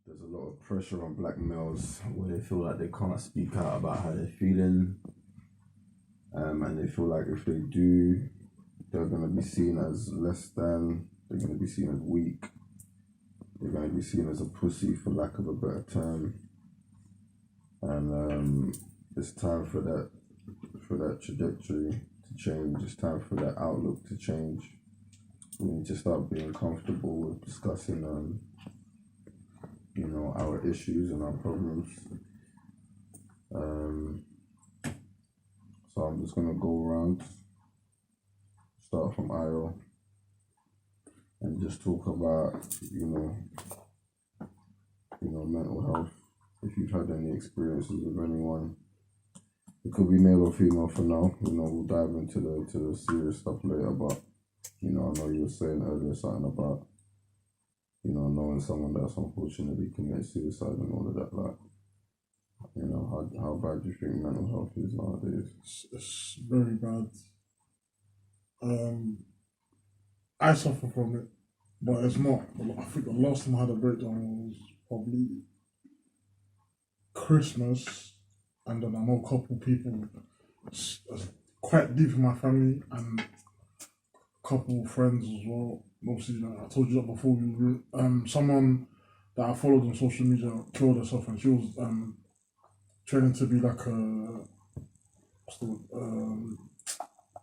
there's a lot of pressure on black males where they feel like they can't speak out about how they're feeling, and they feel like if they do, they're going to be seen as less than, they're going to be seen as weak, they're going to be seen as a pussy, for lack of a better term. And it's time for that trajectory to change. It's time for that outlook to change. We need to start being comfortable with discussing our issues and our problems. So I'm just gonna go around, start from Io, and just talk about mental health. If you've had any experiences with anyone, it could be male or female for now. We'll dive into the serious stuff later. But I know you were saying earlier something about knowing someone that's unfortunately committed suicide and all of that. Like, how bad do you think mental health is nowadays? It's very bad. I suffer from it, but it's not. I think the last time I had a breakdown was probably Christmas, and then I know a couple people quite deep in my family and a couple friends as well. Obviously, I told you that before. Someone that I followed on social media killed herself, and she was training to be like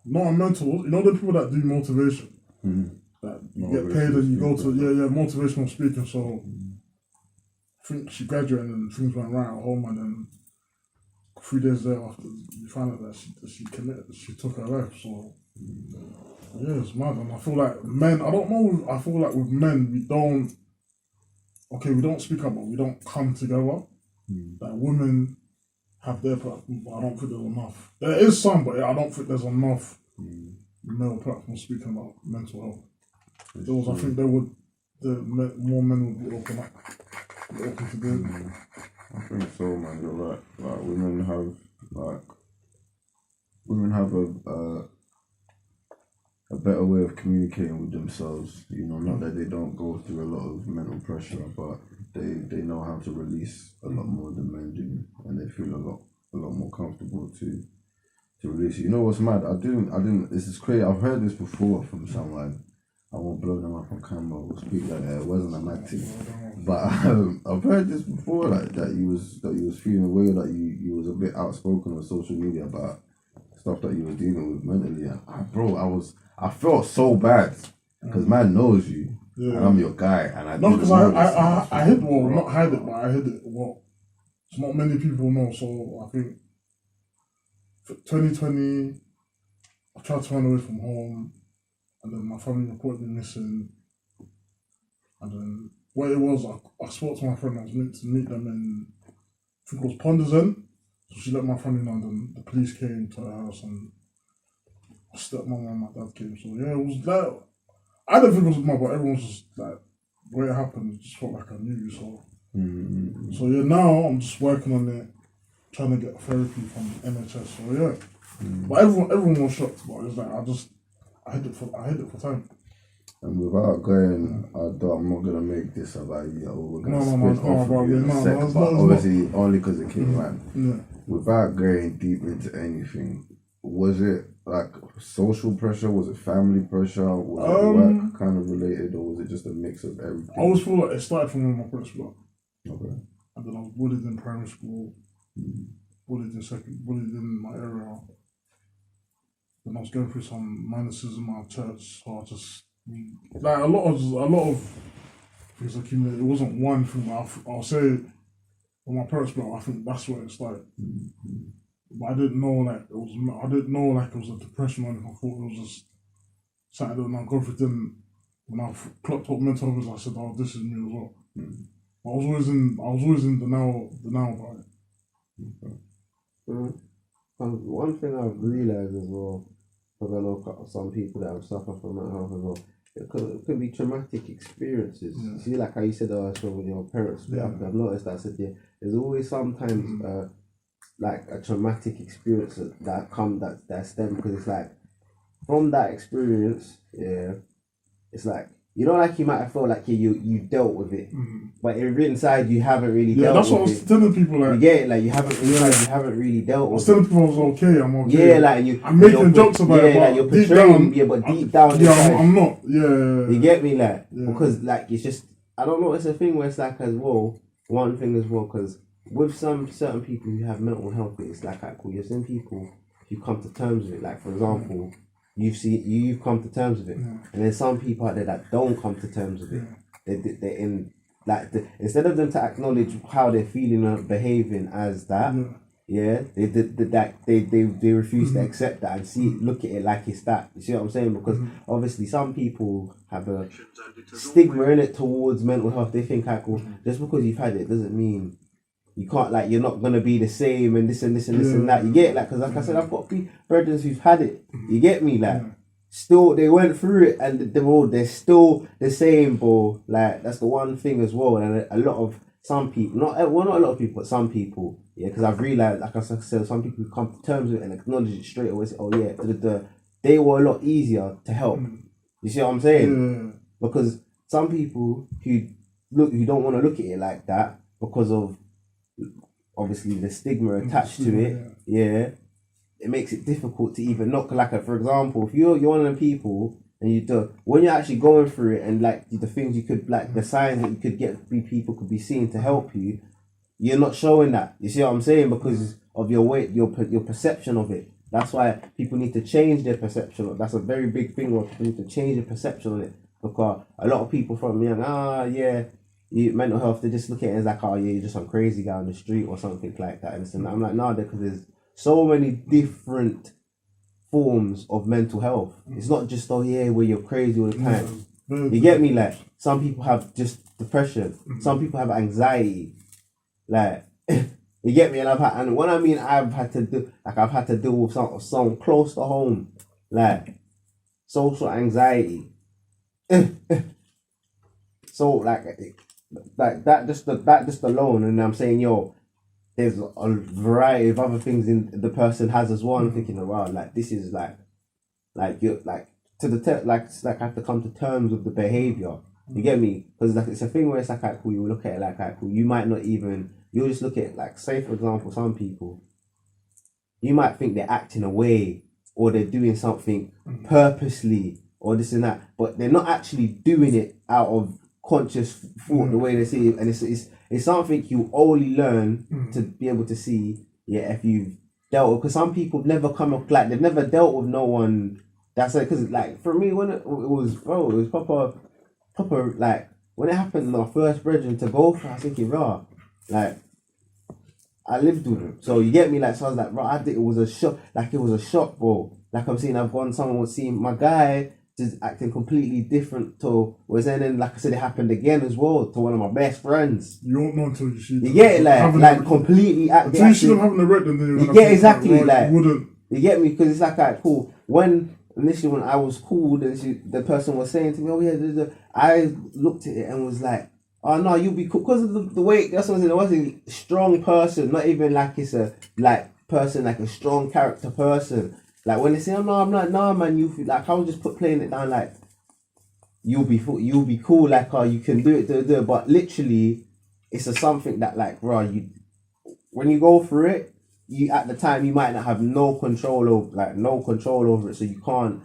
not a mentor. The people that do motivation, that you get paid and you go to motivational speaking. So I think she graduated and things went right at home, and then 3 days thereafter you found out that she committed, she took her life. So yeah, it's mad. And I feel like men, I don't know, I feel like with men we don't speak up, but we don't come together. Like women have their platform, but I don't think there's enough. There is some, but I don't think there's enough male platform speaking about mental health. I think more men would be open to do it. I think so, man. You're right. Like women have a better way of communicating with themselves. Not that they don't go through a lot of mental pressure, but they know how to release a lot more than men do, and they feel a lot more comfortable to release it. You know what's mad? I didn't. This is crazy. I've heard this before from someone. I won't blow them up on camera or speak like that. It wasn't a mad thing, but I've heard this before. Like that you was feeling weird. That you was a bit outspoken on social media about stuff that you were dealing with mentally. And I felt so bad because man knows you. Yeah. And I'm your guy, and I because I hid not hide it, but I hid it. It's not many people know. So I think for 2020, I tried to run away from home, and then my family reported me missing. And then what it was, I spoke to my friend. I was meant to meet them in, I think it was Pondersen. So she let my family know, and then the police came to her house, and my stepmom and my dad came. So yeah, it was like, I don't think it was mad, but everyone was just like, the way it happened, it just felt like I knew. So yeah, now I'm just working on it, trying to get therapy from NHS. So yeah, but everyone was shocked. But it's like I hid it for time. And without going, I'm not gonna make this about you. We're gonna split off of you in a sec, but obviously only because it came around. Yeah. Without going deep into anything, was it like social pressure? Was it family pressure? Was it work kind of related, or was it just a mix of everything? I always feel like it started from when my parents split. Okay. And then I was bullied in primary school, bullied in my area. Then I was going through some minuses in my church, so I just like a lot of things accumulated. It wasn't one thing. I'll say when my parents split, I think that's where it started. But I didn't know like it was a depression or anything. I thought it was just something that I go through. Then when I clocked up mental health, I said, "Oh, this is me as well." I was always in denial about it. One thing I've realised as well, because I know some people that have suffered from mental health as well, it could be traumatic experiences. Yeah. See, like how you said, so when your parents split up, I've noticed that. I said, there's always sometimes like a traumatic experience that stem, because it's like from that experience, it's like you know, like you might have felt like you dealt with it, but inside you haven't really dealt that's with what I was telling people. Like, you get it, like you haven't really dealt with it. I was telling people I was okay, I'm okay. Yeah, like I'm making jokes about it, like you're deep portraying, down, but deep down, I'm not. Yeah, you get me, like because like it's just I don't know. It's a thing where it's like as well. One thing as well, because with some certain people who have mental health, it's like cool. You've seen people who come to terms with it. Like for example, you've come to terms with it, and then some people out there that don't come to terms with it. They're in like instead of them to acknowledge how they're feeling and behaving as that. Yeah, they refuse to accept that and look at it like it's that. You see what I'm saying? Because obviously some people have a stigma in it towards mental health. They think like, well, just because you've had it doesn't mean you can't, like, you're not gonna be the same and this and this and this and that. You get it? Like, because like I said, I've got brethren who've had it. You get me? Like, still they went through it and they're still the same, bro. Like that's the one thing as well. And a lot of some people, not a lot of people, but some people, yeah, because I've realized, like I said, some people come to terms with it and acknowledge it straight away. Say, oh yeah, they were a lot easier to help. You see what I'm saying? Because some people who don't want to look at it like that because of obviously the stigma attached to it. Yeah, it makes it difficult to even knock. Like, for example, if you're one of the people. And when you're actually going through it and like the things you could, like the signs that you could people could be seeing to help you, you're not showing that. You see what I'm saying? Because of your weight, your perception of it. That's why people need to change their perception. That's a very big thing. Where people need to change their perception on it, because a lot of people from young, mental health, they just look at it as like, oh yeah, you're just some crazy guy on the street or something like that. And I'm like, no, because there's so many different forms of mental health. It's not just where you're crazy all the time. You get me? Like some people have just depression. Some people have anxiety. Like you get me? And when I mean I've had to deal with something close to home, like social anxiety. So like that just alone, and I'm saying, yo, there's a variety of other things the person has as well. I'm thinking, wow, like this is like you're like to the it's like I have to come to terms with the behavior. You get me? Because like it's a thing where it's like cool. You look at it like cool. You might not even. You'll just look at it like, say for example, some people. You might think they're acting away or they're doing something purposely or this and that, but they're not actually doing it out of conscious thought the way they see it, and it's something you only learn to be able to see, if you've dealt with, because some people never come up, like they've never dealt with no one that's like, because like for me when it was proper like when it happened in our first brethren to go for, I was thinking, raw, like I lived with him, so you get me, like, so I was like, raw, I think it was a shock, bro. Like I'm saying, someone was seeing my guy just acting completely different to was, and then like I said, it happened again as well to one of my best friends. You don't know until you see. You get it, like completely. Until you see them having a red, then you get exactly like wouldn't. You get me, because it's like, alright, cool. Initially when I was cool, the person was saying to me, oh yeah, I looked at it and was like, oh no, you'll be cool because of the way. That's what I said. It wasn't a strong person, not even like it's a person, like a strong character person. Like when they say, oh no, I'm not, nah man, you feel like I was just playing it down like you'll be cool, like you can do it, but literally it's something that like, bro, when you go through it, you at the time you might not have no control over it, so you can't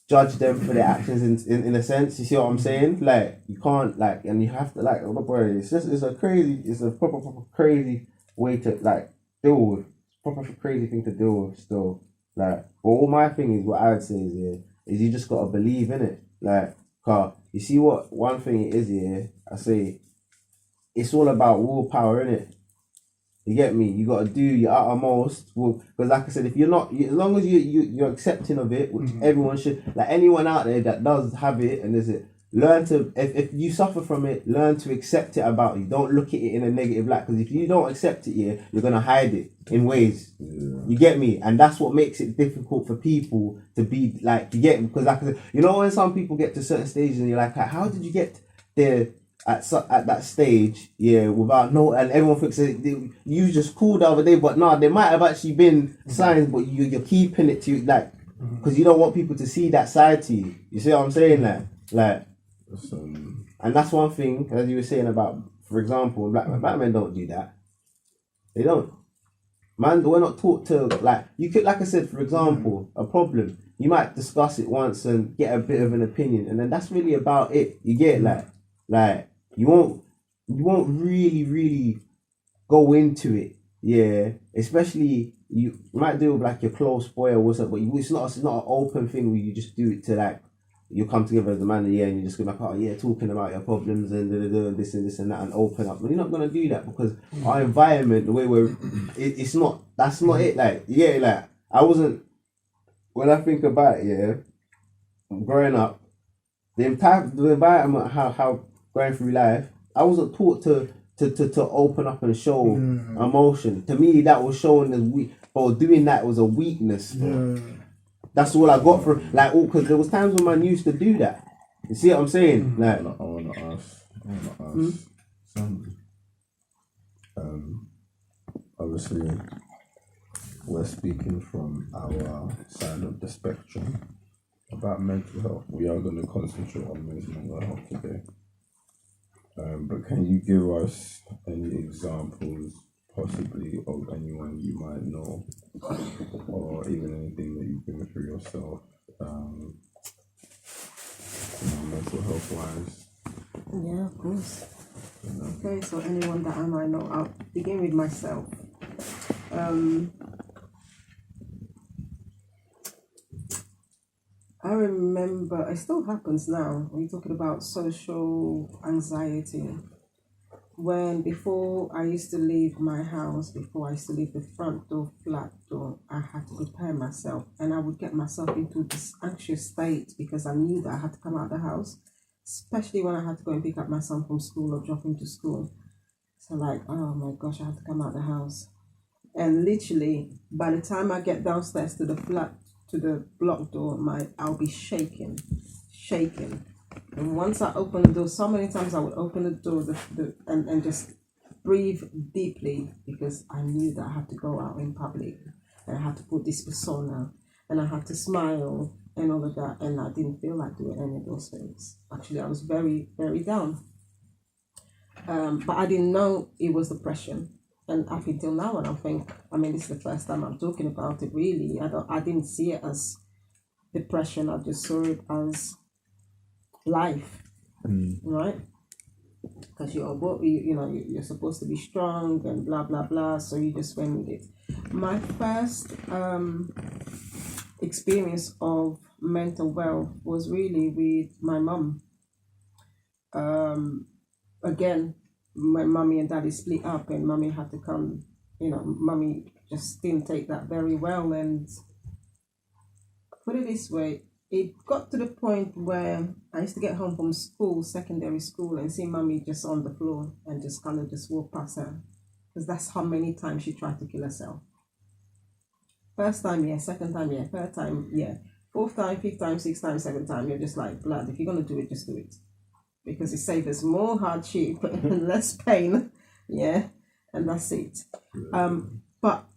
judge them for their actions in a sense. You see what I'm saying? Like you can't like, and you have to like, oh boy, it's a proper crazy way to like deal with, proper crazy thing to deal with still. Like, but all my thing is, what I would say is you just gotta believe in it. Like, cause you see what one thing it is, I say it's all about willpower, innit? You get me? You gotta do your uttermost. Because like I said, if you're not, as long as you're accepting of it, which everyone should, like anyone out there that does have it, and learn to, if you suffer from it, learn to accept it about you. Don't look at it in a negative light, because if you don't accept it, you're gonna hide it in ways. You get me? And that's what makes it difficult for people to be like, you get me? Because like I said, you know, when some people get to certain stages and you're like, how did you get there at that stage, without no, and everyone thinks that you just cool the other day, but no, there might have actually been signs, but you're keeping it to you, like, because you don't want people to see that side to you. You see what I'm saying? Like, Like, It's, and that's one thing, as you were saying about, for example, black men don't do that. They don't. Man, we're not taught to, like, you could, like I said, for example, a problem, you might discuss it once and get a bit of an opinion, and then that's really about it. You get it? Like you won't really go into it. Yeah, especially you might do it with like your close boy or what's up, but it's not an open thing where you just do it to like you come together as a man, yeah, and you just go like, oh yeah, talking about your problems and this and this and that, and open up. But you're not gonna do that because our environment, the way it's not. That's not it. Like, yeah, like I wasn't. When I think about it, yeah, growing up, the environment, how going through life, I wasn't taught to open up and show emotion. To me, that was showing as weak, or doing that was a weakness. That's all I got for like, because there was times when man used to do that. You see what I'm saying? Like, I wanna ask Sandra. Obviously, we're speaking from our side of the spectrum about mental health. We are going to concentrate on mental health today. But can you give us any examples, possibly, of anyone you might know, or even anything that you've been through yourself, mental health wise? Yeah, of course. Okay, so anyone that I might know, I'll begin with myself. I remember, it still happens now, when you're talking about social anxiety. When before I used to leave my house, before I used to leave the front door, flat door, I had to prepare myself, and I would get myself into this anxious state because I knew that I had to come out of the house, especially when I had to go and pick up my son from school or drop him to school. So like, oh my gosh, I have to come out of the house. And literally, by the time I get downstairs to the flat, to the block door, I'll be shaking. And once I open the door, so many times I would open the door and just breathe deeply because I knew that I had to go out in public and I had to put this persona and I had to smile and all of that, and I didn't feel like doing any of those things. Actually, I was very, very down. But I didn't know it was depression. And up until now, and this is the first time I'm talking about it. Really, I didn't see it as depression. I just saw it as life, right? Because you're supposed to be strong and blah blah blah. So you just went with it. My first experience of mental health was really with my mum. Again, my mummy and daddy split up, and mummy had to come. Mummy just didn't take that very well, and put it this way, it got to the point where I used to get home from school, secondary school, and see mummy just on the floor and just kind of just walk past her, because that's how many times she tried to kill herself. First time, yeah. Second time, yeah. Third time, yeah. Fourth time, fifth time, sixth time, seventh time, you're just like, blood, if you're gonna do it, just do it. Because it saves us more hardship and less pain, yeah, and that's it. But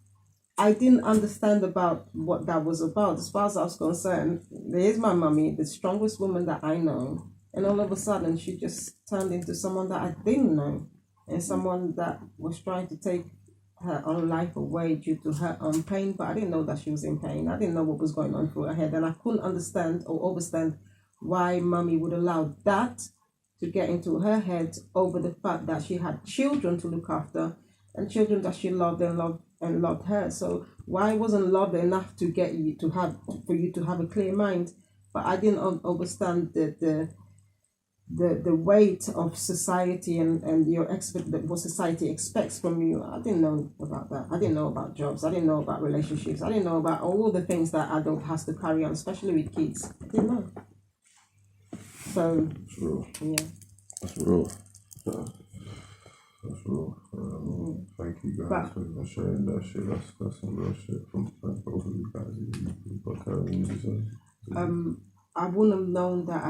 I didn't understand about what that was about. As far as I was concerned, there's my mummy, the strongest woman that I know, and all of a sudden she just turned into someone that I didn't know, and someone that was trying to take her own life away due to her own pain. But I didn't know that she was in pain. I didn't know what was going on through her head, and I couldn't understand or understand why mummy would allow that to get into her head over the fact that she had children to look after and children that she loved and loved her. So why wasn't love enough to get you to have, for you to have a clear mind? But I didn't understand the weight of society and your what society expects from you. I didn't know about that. I didn't know about jobs. I didn't know about relationships. I didn't know about all the things that adult has to carry on, especially with kids. I didn't know. So, That's real. yeah. That's real. That's real. Thank you guys for sharing that shit. That's some real shit from both of you guys. I wouldn't have known that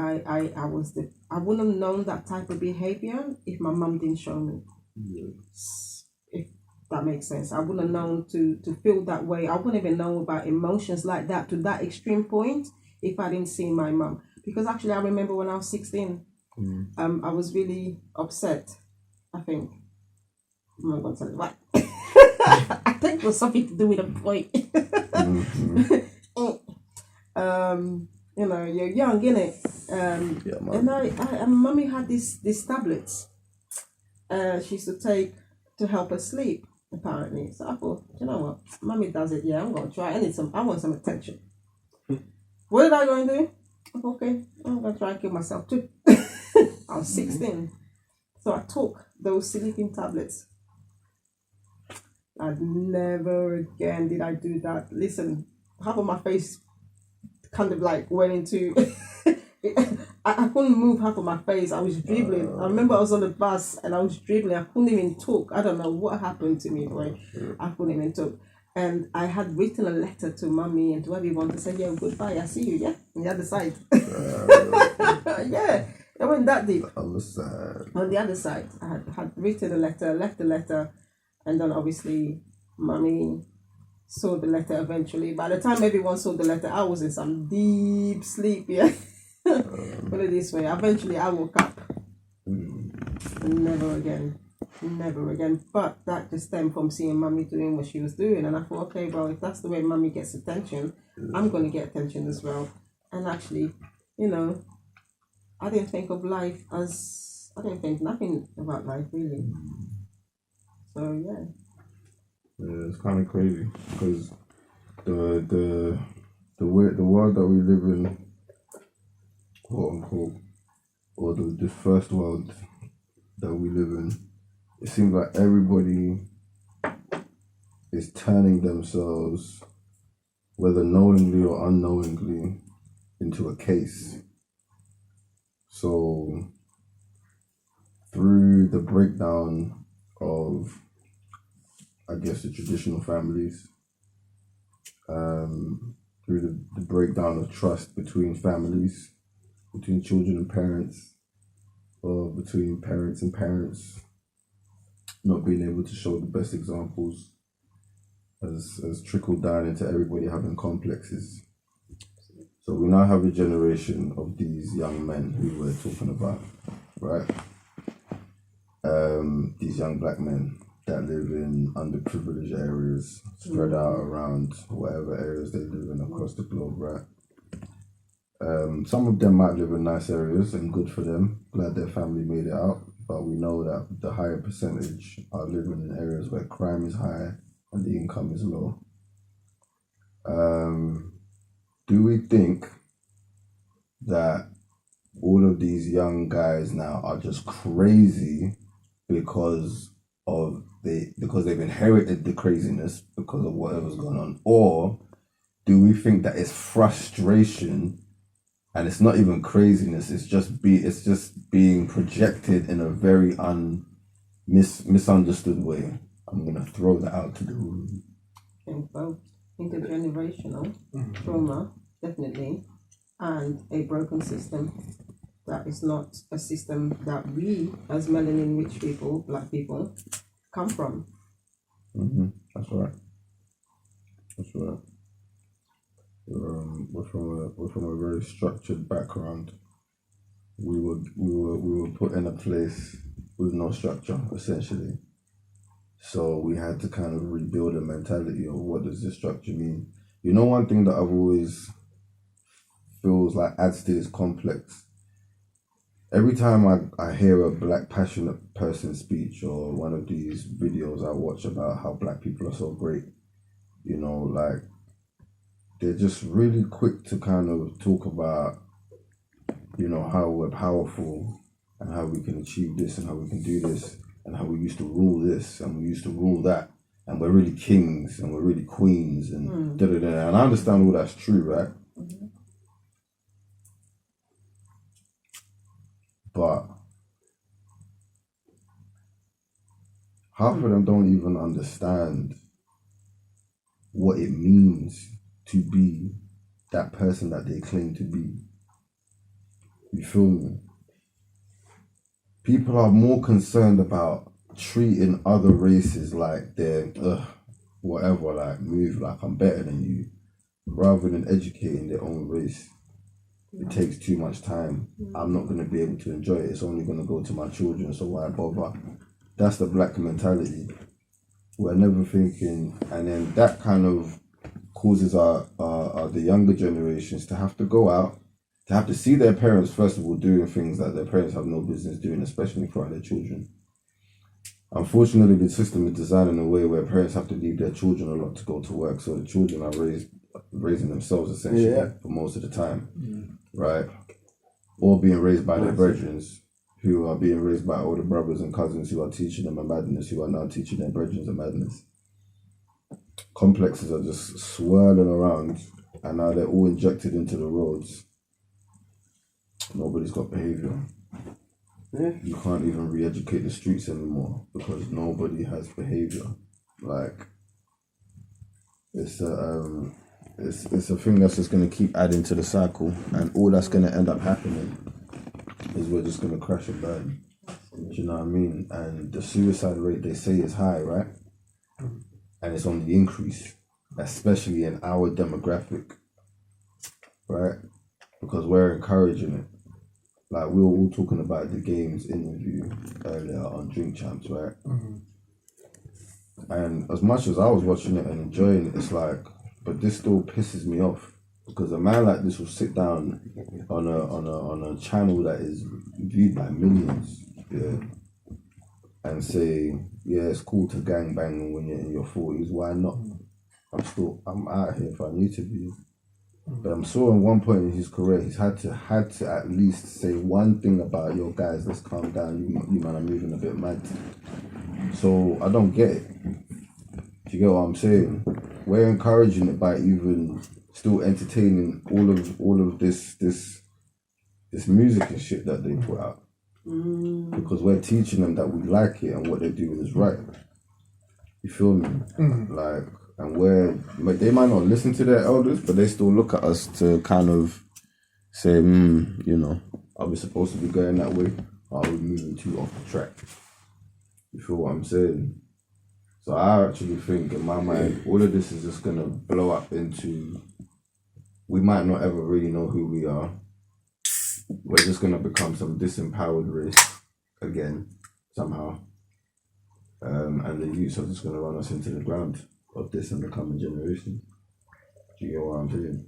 I wouldn't have known that type of behavior if my mum didn't show me. Yeah. If that makes sense. I wouldn't have known to feel that way. I wouldn't even know about emotions like that to that extreme point if I didn't see my mum. because actually I remember when I was 16, I was really upset. I think I'm not going to tell you what. I think it was something to do with a boy. You know, you're young, innit? Yeah, man. And Mummy had these tablets. She used to take to help her sleep, apparently. So I thought, you know what? Mummy does it. Yeah, I'm gonna try. I want some attention. What did I go and do? I thought, okay, I'm gonna try and kill myself too. I was 16, so I took those sleeping tablets. And never again did I do that. Listen, half of my face kind of like went into I couldn't move half of my face. I was dribbling. I remember I was on the bus and I was dribbling. I couldn't even talk. I don't know what happened to me, boy. I couldn't even talk. And I had written a letter to Mummy and to everyone to say, yeah, goodbye, I see you, yeah? On the other side. Yeah, it went that deep. On the other side, I had written a letter, left the letter, and then obviously Mummy saw the letter eventually. By the time everyone saw the letter, I was in some deep sleep, yeah? Put it this way, eventually I woke up. Never again. But that just stemmed from seeing Mummy doing what she was doing, and I thought, okay, well, if that's the way Mummy gets attention, I'm going to get attention as well. And actually, you know, I didn't think of life as, I didn't think nothing about life really. So yeah, it's kind of crazy because the world that we live in, quote unquote, or the first world that we live in, it seems like everybody is turning themselves, whether knowingly or unknowingly, into a case. So through the breakdown of, I guess, the traditional families, through the breakdown of trust between families, between children and parents, or between parents and parents, not being able to show the best examples, has trickled down into everybody having complexes. So we now have a generation of these young men who we're talking about, right? These young black men that live in underprivileged areas, spread out around whatever areas they live in across the globe, right? Some of them might live in nice areas, and good for them. Glad their family made it out. But we know that the higher percentage are living in areas where crime is high and the income is low. Do we think that all of these young guys now are just crazy because they've inherited the craziness because of whatever's going on, or do we think that it's frustration and it's not even craziness? It's just being projected in a very misunderstood way. I'm gonna throw that out to the room. I think both intergenerational trauma, definitely, and a broken system. That is not a system that we, as melanin-rich people, black people, come from. That's right. We're from a very structured background. We were put in a place with no structure, essentially. So we had to kind of rebuild a mentality of what does this structure mean. You know, one thing that I've always feels like adds to this complex. Every time I hear a black passionate person speech or one of these videos I watch about how black people are so great, you know, like they're just really quick to kind of talk about, you know, how we're powerful and how we can achieve this and how we can do this and how we used to rule this and we used to rule that and we're really kings and we're really queens and da-da-da. And I understand all that's true, right? But half of them don't even understand what it means to be that person that they claim to be. You feel me? People are more concerned about treating other races like they're whatever, like move like I'm better than you, rather than educating their own race. it takes too much time. I'm not going to be able to enjoy it. It's only going to go to my children, so why bother? That's the black mentality. We're never thinking, and then that kind of causes the younger generations to have to go out, to have to see their parents, first of all, doing things that their parents have no business doing, especially in front of their children. Unfortunately, the system is designed in a way where parents have to leave their children a lot to go to work, so the children are raising themselves essentially for most of the time, right? Or being raised by their brethren, who are being raised by older brothers and cousins who are teaching them a madness, who are now teaching their brethren a madness. Complexes are just swirling around, and now they're all injected into the roads. Nobody's got behaviour. You can't even re-educate the streets anymore because nobody has behaviour. Like, it's a thing that's just going to keep adding to the cycle, and all that's going to end up happening is we're just going to crash and burn. Do you know what I mean? And the suicide rate, they say, is high, right? And it's on the increase, especially in our demographic, right? Because we're encouraging it. Like, we were all talking about the games interview earlier on Drink Champs, right? And as much as I was watching it and enjoying it, it's like, but this still pisses me off. Because a man like this will sit down on a channel that is viewed by millions, and say, yeah, it's cool to gangbang when you're in your 40s. Why not? I'm out here for an interview. But I'm sure at one point in his career, he's had to at least say one thing about, yo guys, let's calm down. You man are moving a bit mad. So I don't get it. Do you get what I'm saying? We're encouraging it by even still entertaining all of this music and shit that they put out. Because we're teaching them that we like it and what they're doing is right. You feel me? Like, and they might not listen to their elders, but they still look at us to kind of say, you know, are we supposed to be going that way? Or are we moving too off the track? You feel what I'm saying? So I actually think, in my mind, all of this is just going to blow up into, we might not ever really know who we are. We're just going to become some disempowered race again, somehow. And the youths are just going to run us into the ground of this and the coming generation. Do you get what I'm saying?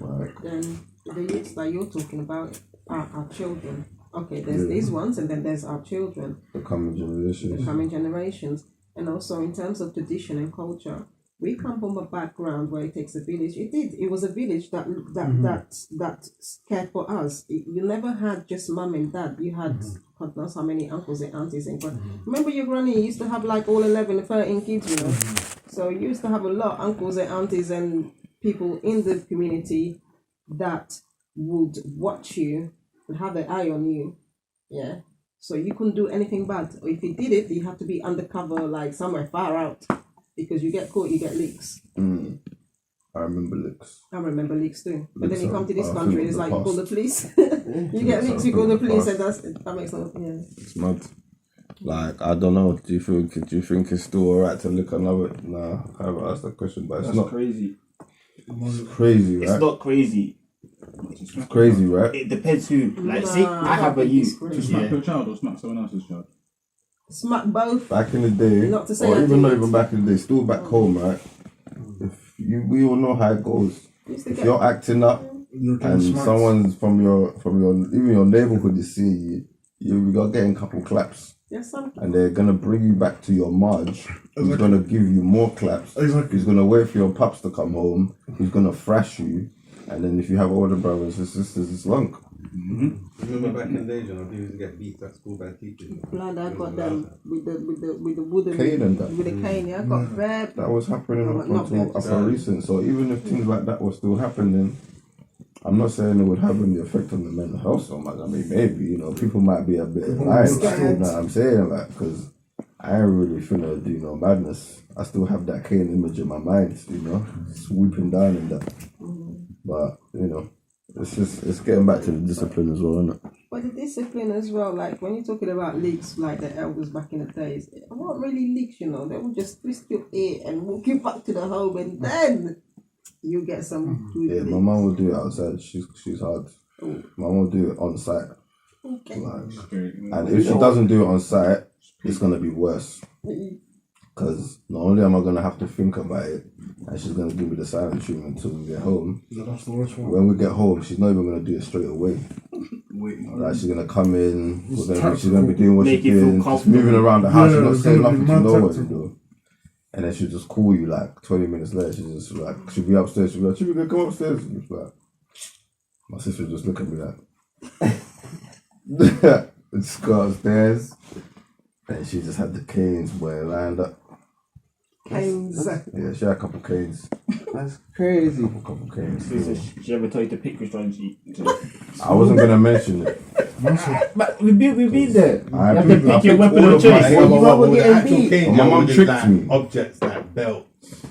Like, then the youths that you're talking about are our children. Okay, there's these ones, and then there's our children. The coming generations. The coming generations. And also in terms of tradition and culture, we come from a background where it takes a village. It was a village that cared for us. You never had just mum and dad. You had God knows how many uncles and aunties. And remember your granny used to have like all 11, 13 kids, you know. So you used to have a lot of uncles and aunties and people in the community that would watch you and have an eye on you. Yeah. So you couldn't do anything bad. Or if you did it, you have to be undercover, like somewhere far out. Because you get caught, you get leaks. I remember leaks. I remember leaks too. But Leaks then you come to this are country, it's like you call the police. You get leaks, you call the police, and that makes no sense. It's mad. Like, I don't know. Do you think it's still alright to lick another? Nah, I haven't asked that question, but it's not crazy. It's crazy, right? It's not crazy. It's crazy, right? It depends who. Like, see, I have a youth. To smack your child or smack someone else's child? Smack both. Back in the day, Not to say or that even to not it. even back in the day, still back home, right? We all know how it goes. If you're acting up and someone's from your even your neighborhood is seeing you got getting a couple claps. Yes, and they're gonna bring you back to your Marge. Who's gonna give you more claps. Exactly. He's gonna wait for your pups to come home. He's gonna thrash you, and then if you have older brothers and sisters, it's long. Remember back in the day, John, he used to get beat at school by teachers. blood, I got them with the wooden Cane and that. with the cane. Yeah, I got very. That was happening up Not until bad. upper recent. So even if things like that were still happening, I'm not saying it would have any effect on the mental health so much. I mean, maybe, people might be a bit blind. You know what I'm saying? Like, because I ain't really finna do no madness. I still have that cane image in my mind, swooping down and that. But, it's getting back to the discipline as well, isn't it? But the discipline as well, like when you're talking about leaks, like the elders back in the days, it weren't really leaks, They would just twist your ear and walk you back to the home, and then you get some. Yeah, my mum would do it outside. She's hard. My mum will do it on site. Okay. Like, and if she doesn't do it on site, it's gonna be worse. Because not only am I gonna have to think about it, and she's gonna give me the silent treatment until we get home. Yeah, that's the worst one. When we get home, she's not even gonna do it straight away. Like she's gonna come in, whatever, she's gonna be doing what she's doing, just moving around the house, she's not saying nothing to no one, you know. And then she'll just call you like 20 minutes later. She's just like, she'll be upstairs. She'll be like, "Chibi, gonna come upstairs." And it's like, my sister will just look at me like, and just go upstairs. And she just had the canes, boy, lined up. Canes. Yeah, she had a couple canes. That's crazy. Couple canes. She ever told you to pick which one she? I wasn't gonna mention it. But we've been there. I You have to picked pick your all weapon of of choice. my- Well, you getting beat. My mum tricked me. Objects like belts.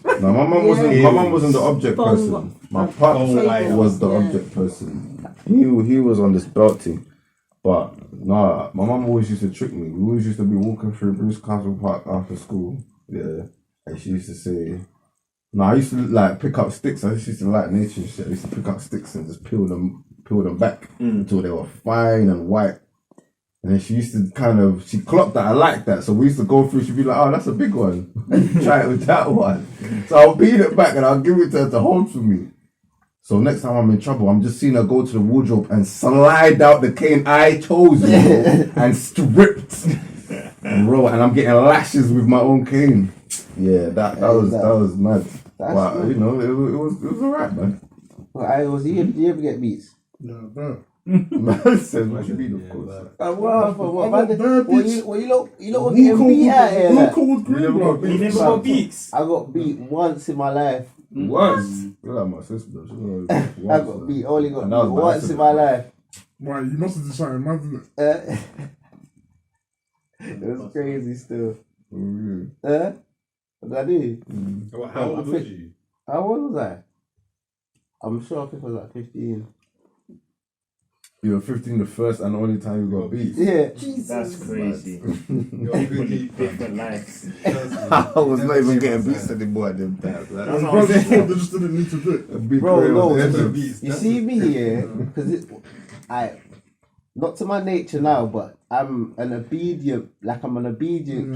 No, my mum wasn't. Yeah. My mum wasn't the object Bong- person. My pop Bong- was the Yeah. object person. He was on this belt thing, but nah. My mum always used to trick me. We always used to be walking through Bruce Castle Park after school. Yeah, and she used to say, "No, I used to like pick up sticks. I just used to like nature and shit. I used to pick up sticks and just peel them back until they were fine and white." And then she used to she clocked that I liked that. So we used to go through, she'd be like, "Oh, that's a big one. Try it with that one." So I'll peel it back and I'll give it to her to hold for me. So next time I'm in trouble, I'm just seeing her go to the wardrobe and slide out the cane I chose, you know, and stripped. And I'm getting lashes with my own cane. Yeah, that was mad. But, you know, it was alright, man. Well, you ever get beats? Yeah, bro. Man says man should be, of course. You lot were getting beat out here. like. Cold green, bro. You never got beats. I got beat once in my life. Once? You're like my sister, though. She only I got beat, only got And that was beat my once in my life. Right, you must have done something mad, didn't it? It was crazy still. Mm. What did I do? How old was you? How old was I? I'm sure I think I was like 15. You were 15 the first and only time you got beat. Yeah. That's crazy. You're a good keeper. Different lives. I was not even getting beats anymore at them times. That's Bro, what I'm they saying. just didn't need to do it. Bro, no, beats. you see me here, because not to my nature now, but I'm an obedient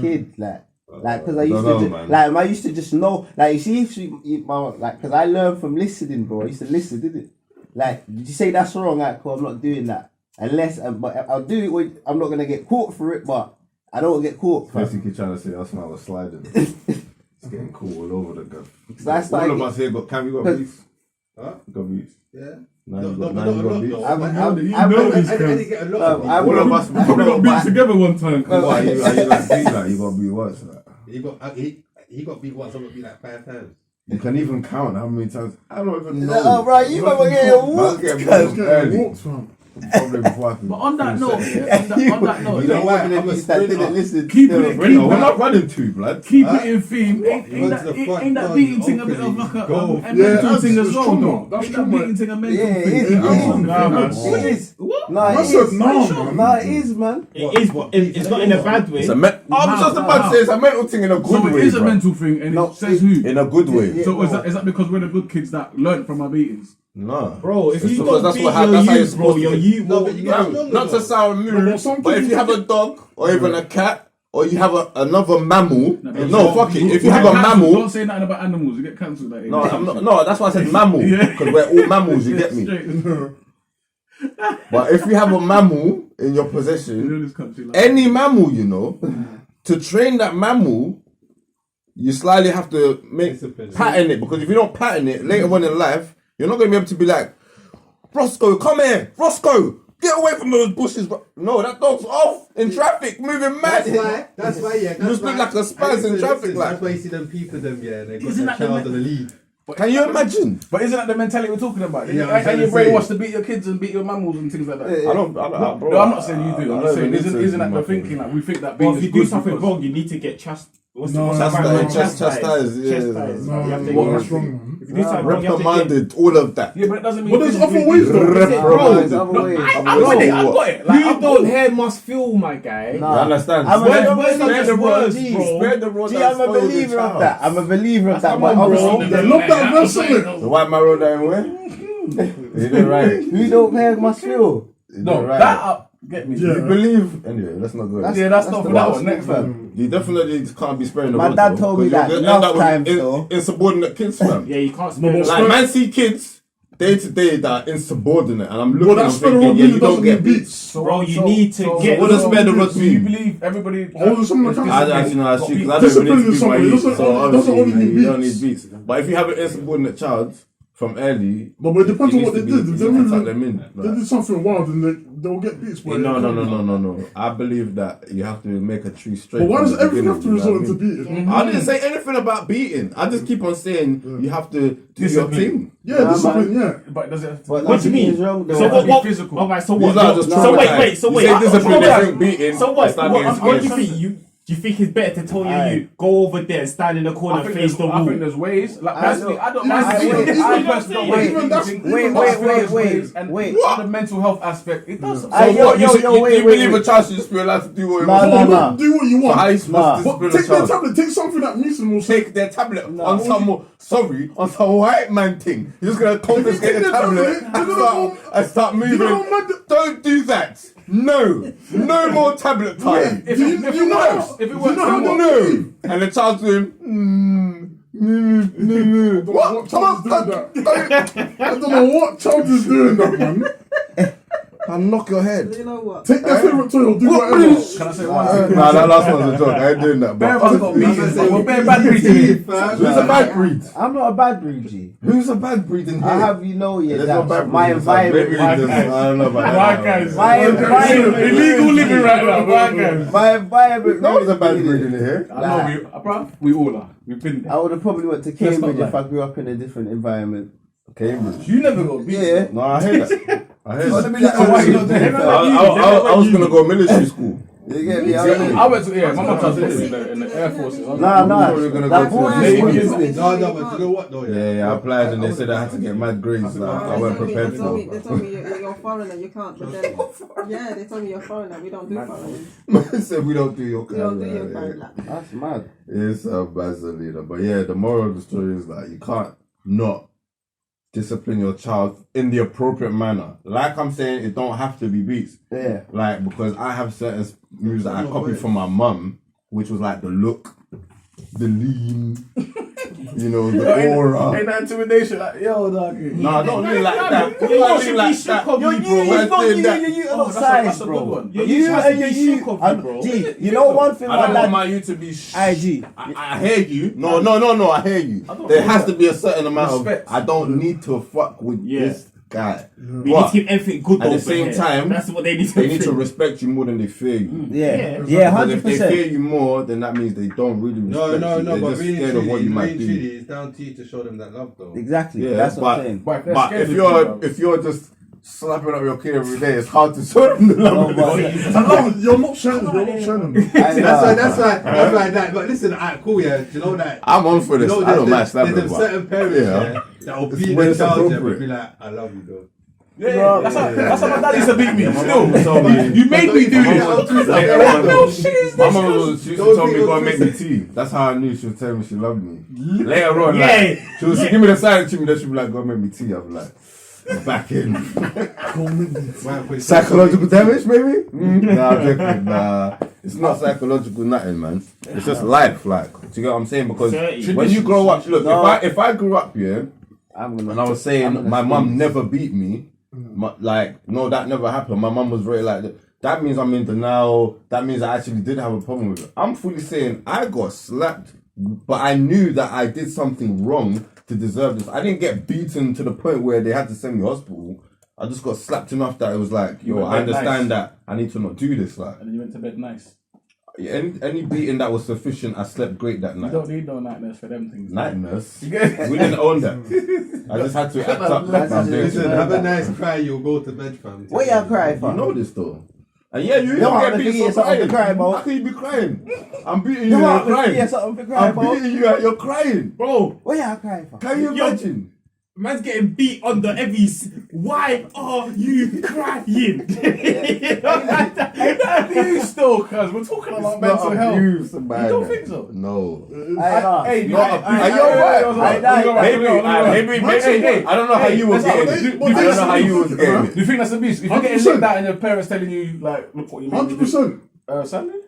kid, because I used to just know, like, you see, because I learned from listening, bro. I used to listen, didn't it? Like, did you say that's wrong? Like, cool, I'm not doing that. Unless, but I'll do it when I'm not going to get caught for it, but I don't want to get caught for it. Basically trying to say that's when I was sliding. It's getting cool all over the gun. All of us here got beats. Huh? Got beats. Yeah. Now you got beats. All of us probably got beat together one time. Why are you like beat like you got beat once? Like? He got beat once, I got beat like 5 times. You can even count how many times. I don't even know. Oh, right, you remember getting whooped. Walked from. Probably before I can. But on that note, on that note, You know what? That didn't listen. Keep still. it- We're not running two, blood. keep it in theme. Ain't Go to that the front, ain't that go beating to thing a bit of open, like go. a Yeah, mental thing that's as well, trauma. though? That's Ain't that trauma. beating thing a mental Yeah, it thing? is. It is. What? No, I it said is. no, man. No, it is, man. It is, but it's not in a bad way. I'm just about to say it's a mental thing in a good So way. it is a bruv. mental thing, and No, it says who? In a good way. Yeah. So is that because we're the good kids that learned from our beatings? No. Bro, if It's you because don't that's beat what your that's how you're youth, bro, supposed to your be. youth No, will... but you get Not to sound But rude, some but if people you have a dog or even a cat or you have another mammal, but no, fuck it. If you get have a cancelled. mammal, Don't say nothing about animals. You get cancelled. Like, no, I'm not, no, that's why I said mammal Yeah. because we're all mammals. You get me? But if you have a mammal in your possession, this country, like, any mammal, you know, to train that mammal, you slightly have to pattern it because if you don't pattern it later on in life, you're not going to be able to be like, Roscoe, come here, Roscoe, get away from those bushes. No, that dog's off in traffic, moving mad. That's why, yeah. You just look like a spaz in traffic, like. That's why you see them people, yeah, they got Isn't their that the child on the lead. Can you imagine? But isn't that the mentality we're talking about? Yeah, I'm And trying you to say. brainwashed to beat your kids and beat your mammals and things like that. I don't, bro. No, I'm not saying you do. I'm just saying, isn't that the thinking? Like, we think that being Well, if you do something wrong, you need to get chastised. Chastised, yeah. No, You have to what get was wrong, man? If you do something wrong, you have to get... Reprimanded, all of that. Yeah, but it doesn't mean. But there's physically other ways, though. Reprimanded. Other ways. I got it. I got it. Like, You I'm don't cool. hear must feel, my guy. Nah. You understand? I'm Spare a the words, rod, bro. spare the rod. Gee, and I'm a spoil the believer of child. that. I'm a believer of that. Come But on, bro. obviously, They love that verse, innit? The white marrow down where? You did right. Who don't care must feel. You No, did right. that up. Get me. Yeah. You believe. Anyway, let's not go. Yeah, that's not the for that worst one. Next thing, fam. You definitely can't be sparing the My rod, dad though, told me 'cause that you're gonna enough end up with times, though. insubordinate kids, fam. Yeah, you can't No, spend. but Like, man, see kids day to day that are insubordinate, and I'm But looking that and spell thinking, rod yeah, really you don't doesn't get mean beat. beats. Bro, you need to get. What does spare the rod Do you mean? believe everybody? Holding someone is accountable. I actually know that's got true beat? because I don't Discipline really is beat my something. It youth, doesn't- so it doesn't obviously only mean you don't need beats. beats. But if you have an insubordinate child from early, No, but it depends it on what needs they to did. be- If you they need to tuck really them in. they Like, did something wild, and they'll get beats. But no. I believe that you have to make a tree straight. But why from does the everything have to beginning, you know resort what I into mean? beating? I didn't say anything about beating. I just keep on saying you have to do Discipline. your thing. Yeah, Nah, discipline. Yeah. But does it have to But What do you nothing mean? is wrong, though. So It has to what? be physical. Alright, so These what? are just So wait. you say discipline, they think beating. So what? It's not What getting do you serious. think? Do you think it's better to tell Aye. you go over there, stand in the corner, I think, face the I think wall? there's ways. Like I personally, know. I don't Yeah, mind. I beating. wait, I even personally don't wait, mind even that's- beating. wait, But wait, I feel there's wait, ways, and wait. on the mental health aspect, it does. So Yo, what? You wait, believe wait. a child should just be allowed to do what he Nah, wants? nah, No, nah. but do what you So how want. you supposed Nah. to But discipline a take their child? tablet. Take something that Mason will say. Take their tablet on some on some white man thing. You're just gonna confiscate take the their tablet tablet, and you're gonna start moving. know how mad- Don't do that. No more tablet time. If Do it you works, know- if it do you works, know how it works. No. And the child's doing. What? Child is doing that. I don't know what child is doing that, man. I'll knock your head. You know what? Take their favorite toy or do What whatever. breed? Can I say one thing? Nah, that last one's a joke. I ain't doing that. Bear But has got beaten, but we're bare bad breeds in here. who's a bad breed? I'm not a bad breed, G. Who's a bad breed in here? I have you know There's that no bad my breed inside. environment. Maybe my just- guys. I don't know about My that. guys. My environment. Illegal living right now. My guys. My environment. No one's a bad really breed did in it. here. I know bruv, we all are. We've been there. I would have probably went to not Cambridge if lie. I grew up in a different environment. Cambridge. You never got beaten. Yeah. No, I hear that. I hear Well, that. let me let So why you not doing it? I was gonna go military school. You get me? I went to my mum tried to put me in the Air Force. Nah, thought we were gonna that go boy to is the what Navy. is this? No, but you know what though? Yeah, I applied and they said I had to get mad grades. Like, I wasn't prepared They for told it. me you're a foreigner, you can't. But then, yeah, they told me you're a foreigner. We don't do foreigners. They said we don't do your We don't do your kind. kind. Like, That's mad. It's a bad leader. But yeah, the moral of the story is that you can't not discipline your child in the appropriate manner. Like I'm saying, it don't have to be beats. Yeah. Like, because I have certain moves that I copied from my mum, which was like the look, the lean, the aura. Ain't that intimidation? Like, yo, doggy. No, I don't lean like that. You I should lean be like shook that. of me, bro. Man's doing that. You Oh, lot that's size, a bro. good one. You You has and to be you. shook of me, I'm- bro. G, you know one thing I my don't want dad. my you to be. IG. I hear you. No, I hear you. don't There know has that. to be a certain amount Respect. of. I don't need to fuck with Yeah. this guy. We need But to keep everything good at the over same here. time, That's what they need to they need to think. respect you more than they fear you. Yeah. Because Yeah, if they fear 100%. you more, then that means they don't really respect No, you. no, They're but just really, scared of what you might really, do. it's down to you to show them that love, though. Exactly. Yeah, That's what I'm but- saying. But if they're But scared if of you're just slapping up your kid every day, it's hard to show them the No, love. but- You're not sharing. You're not sharing. That's why that. But listen, alright, cool, yeah. Do you know that? I'm on for You this. know, I don't match there's that. them but- certain parents Yeah. that will It's beat when their it's child and appropriate. be like, I love you, though. Yeah, that's how my dad used to beat me. My Still, mum told me- you made me do My this. mum was- No shit is My this. mum was, she used to tell me go and make me tea. That's how I knew she was telling me she loved me. Later on, like, she was give me the silent treatment, then she'd be like, go and make me tea. I'm like, back in. Psychological damage, maybe? Nah, I'm joking. Nah, it's not psychological nothing, man. It's just life, like. Do you get what I'm saying? Because when you grow up, look, if I grew up, yeah, and I was saying my mum never beat me, that never happened. My mum was very like that means I'm in denial. That means I actually did have a problem with it. I'm fully saying I got slapped, but I knew that I did something wrong to deserve this. I didn't get beaten to the point where they had to send me to hospital. I just got slapped enough that it was like, yo, I understand that I need to not do this. Like, And then you went to bed nice. any beating that was sufficient, I slept great that You night. don't need no nightmares for them things. Night nurse. You get it? We didn't own that. I just had to act up. That's I'm doing Listen, shit. have a nice cry, you'll go to bed, fam. What y'all cry for? You know this though. And yeah, you You don't want get me to beat give so you something crying. to cry about? How can you be crying? I'm beating you You and you're want me to crying. hear something to cry I'm about? beating you and you're crying. Bro, What y'all crying for? Can you imagine? Man's getting beat on the Evies. Why are you crying? Ain't that abuse still? Cause we're talking about mental health. Abuse, You man. don't think so? No. Hey, Maybe I don't know how you was getting it. I don't know how you was getting it. Do you think that's abuse? If you're getting 100%. licked out and your parents telling you like, look what you made me do. 100%. Sandy?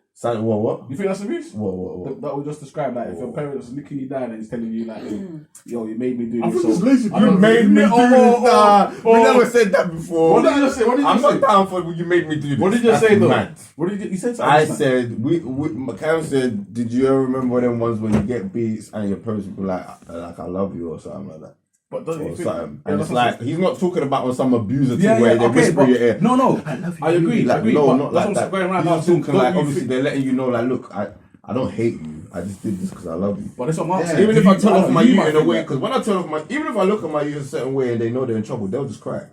What? You think that's abuse? What? That we just described, like if your parents licking you down and he's telling you like, yo, you made me do I this. think it's lazy. I don't- Made me do this. Nah, we oh. never said that before. What did you just say? What did you I'm say? not down for you made me do this. What did you That's say though? mad. What did you said something? I said Cam said, did you ever remember them ones when you get beats and your parents would be like I love you or something like that? But doesn't Or you think? something. Yeah, And that's it's what- like he's not talking about on some abuser thing Yeah, where yeah, they okay, whisper but in your ear. no, I agree. Like, agree, no, but not that's like what's that. going around He's now. just talking Don't like you obviously think- they're letting you know like look I don't hate you. I just did this because I love you. But that's what I'm asking. Even if I turn off my you youth might in a think way, that. because when I turn off my, even if I look at my youth a certain way and they know they're in trouble, they'll just cry.